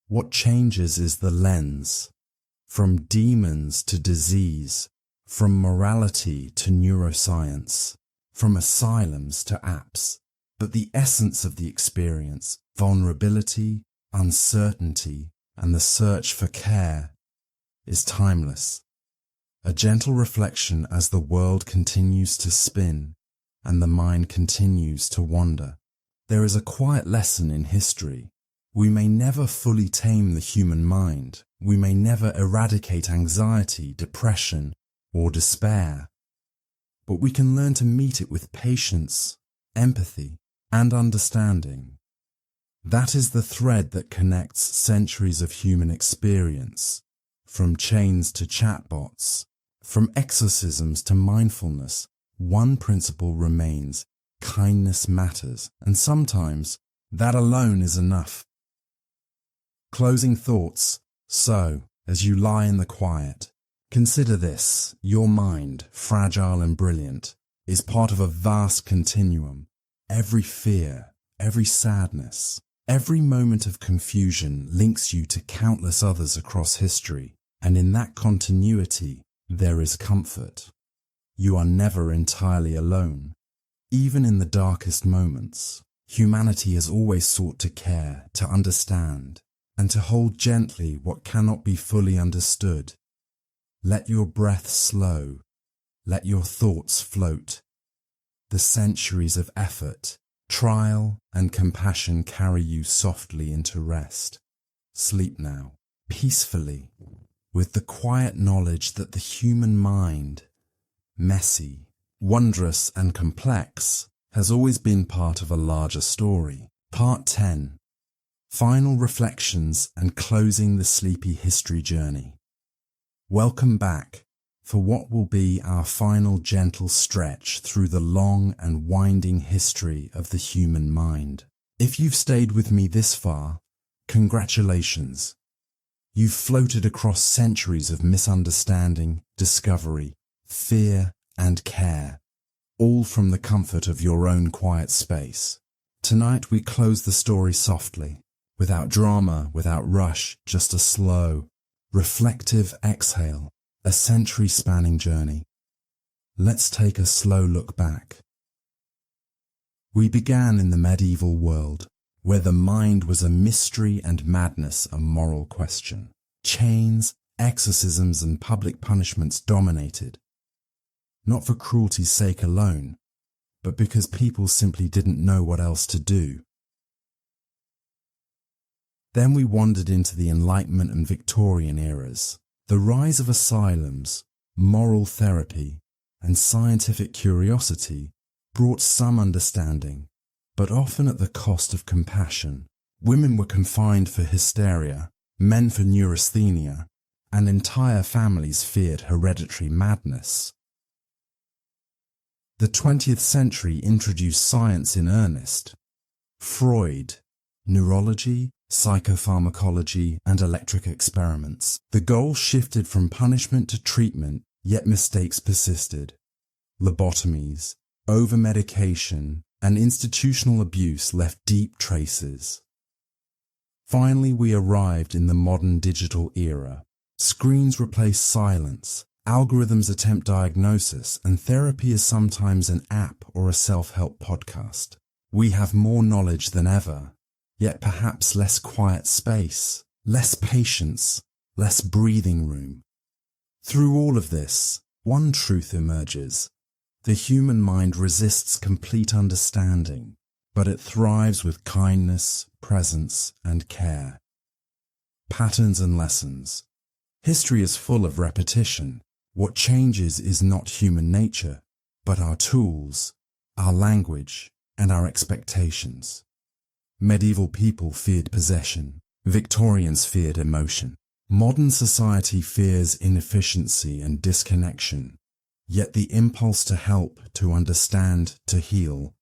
A: What changes is the lens. From demons to disease, from morality to neuroscience, from asylums to apps. But the essence of the experience, vulnerability, uncertainty, and the search for care, is timeless. A gentle reflection as the world continues to spin and the mind continues to wander. There is a quiet lesson in history. We may never fully tame the human mind. We may never eradicate anxiety, depression, or despair. But we can learn to meet it with patience, empathy, and understanding. That is the thread that connects centuries of human experience, from chains to chatbots, from exorcisms to mindfulness. One principle remains: kindness matters, and sometimes that alone is enough. Closing thoughts. So, as you lie in the quiet, consider this: your mind, fragile and brilliant, is part of a vast continuum. Every fear, every sadness, every moment of confusion links you to countless others across history, and in that continuity, there is comfort. You are never entirely alone, even in the darkest moments. Humanity has always sought to care, to understand, and to hold gently what cannot be fully understood. Let your breath slow, let your thoughts float. The centuries of effort, trial, and compassion carry you softly into rest. Sleep now, peacefully, with the quiet knowledge that the human mind, messy, wondrous, and complex, has always been part of a larger story. Part 10. Final reflections and closing the sleepy history journey. Welcome back for what will be our final gentle stretch through the long and winding history of the human mind. If you've stayed with me this far, congratulations. You've floated across centuries of misunderstanding, discovery, fear, and care, all from the comfort of your own quiet space. Tonight we close the story softly, without drama, without rush, just a slow, reflective exhale, a century-spanning journey. Let's take a slow look back. We began in the medieval world, where the mind was a mystery and madness a moral question. Chains, exorcisms, and public punishments dominated, not for cruelty's sake alone, but because people simply didn't know what else to do. Then we wandered into the Enlightenment and Victorian eras. The rise of asylums, moral therapy, and scientific curiosity brought some understanding, but often at the cost of compassion. Women were confined for hysteria, men for neurasthenia, and entire families feared hereditary madness. The 20th century introduced science in earnest. Freud, neurology, psychopharmacology, and electric experiments. The goal shifted from punishment to treatment, yet mistakes persisted. Lobotomies, over-medication, and institutional abuse left deep traces. Finally, we arrived in the modern digital era. Screens replace silence, algorithms attempt diagnosis, and therapy is sometimes an app or a self-help podcast. We have more knowledge than ever, yet perhaps less quiet space, less patience, less breathing room. Through all of this, one truth emerges. The human mind resists complete understanding, but it thrives with kindness, presence, and care. Patterns and lessons. History is full of repetition. What changes is not human nature, but our tools, our language, and our expectations. Medieval people feared possession. Victorians feared emotion. Modern society fears inefficiency and disconnection, yet the impulse to help, to understand, to heal,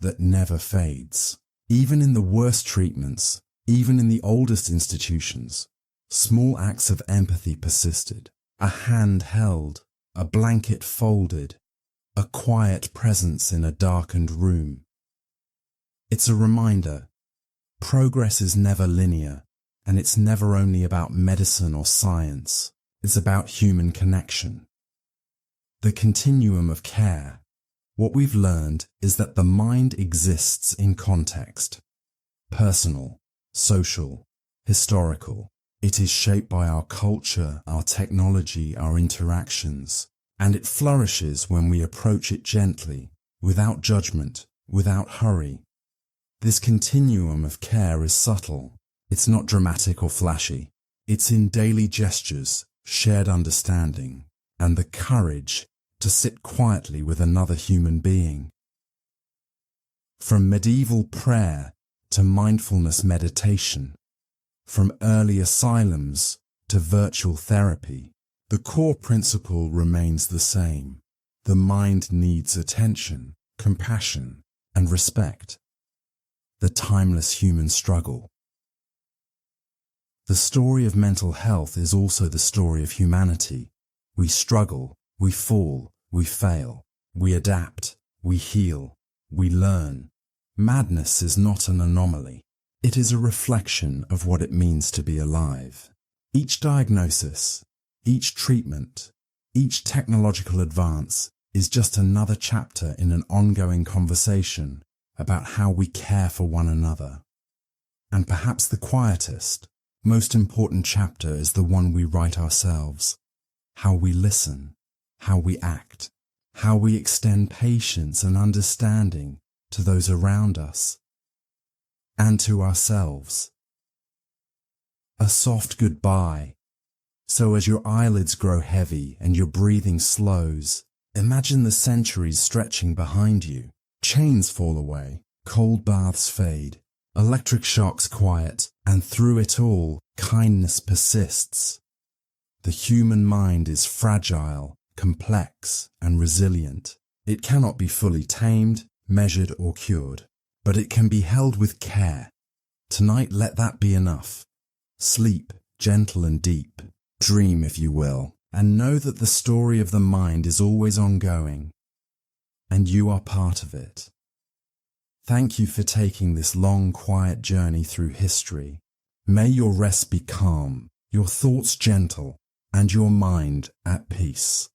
A: that never fades. Even in the worst treatments, even in the oldest institutions, small acts of empathy persisted. A hand held, a blanket folded, a quiet presence in a darkened room. It's a reminder, progress is never linear, and it's never only about medicine or science. It's about human connection. The continuum of care. What we've learned is that the mind exists in context. Personal, social, historical. It is shaped by our culture, our technology, our interactions, and it flourishes when we approach it gently, without judgment, without hurry. This continuum of care is subtle. It's not dramatic or flashy. It's in daily gestures, shared understanding, and the courage to sit quietly with another human being. From medieval prayer to mindfulness meditation, from early asylums to virtual therapy, the core principle remains the same. The mind needs attention, compassion, and respect. The timeless human struggle. The story of mental health is also the story of humanity. We struggle, we fall, we fail, we adapt, we heal, we learn. Madness is not an anomaly. It is a reflection of what it means to be alive. Each diagnosis, each treatment, each technological advance is just another chapter in an ongoing conversation about how we care for one another. And perhaps the quietest, most important chapter is the one we write ourselves. How we listen, how we act, how we extend patience and understanding to those around us and to ourselves. A soft goodbye. So as your eyelids grow heavy and your breathing slows, imagine the centuries stretching behind you. Chains fall away, cold baths fade, electric shocks quiet, and through it all, kindness persists. The human mind is fragile, complex, and resilient. It cannot be fully tamed, measured, or cured, but it can be held with care. Tonight, let that be enough. Sleep, gentle and deep. Dream, if you will, and know that the story of the mind is always ongoing, and you are part of it. Thank you for taking this long, quiet journey through history. May your rest be calm, your thoughts gentle, and your mind at peace.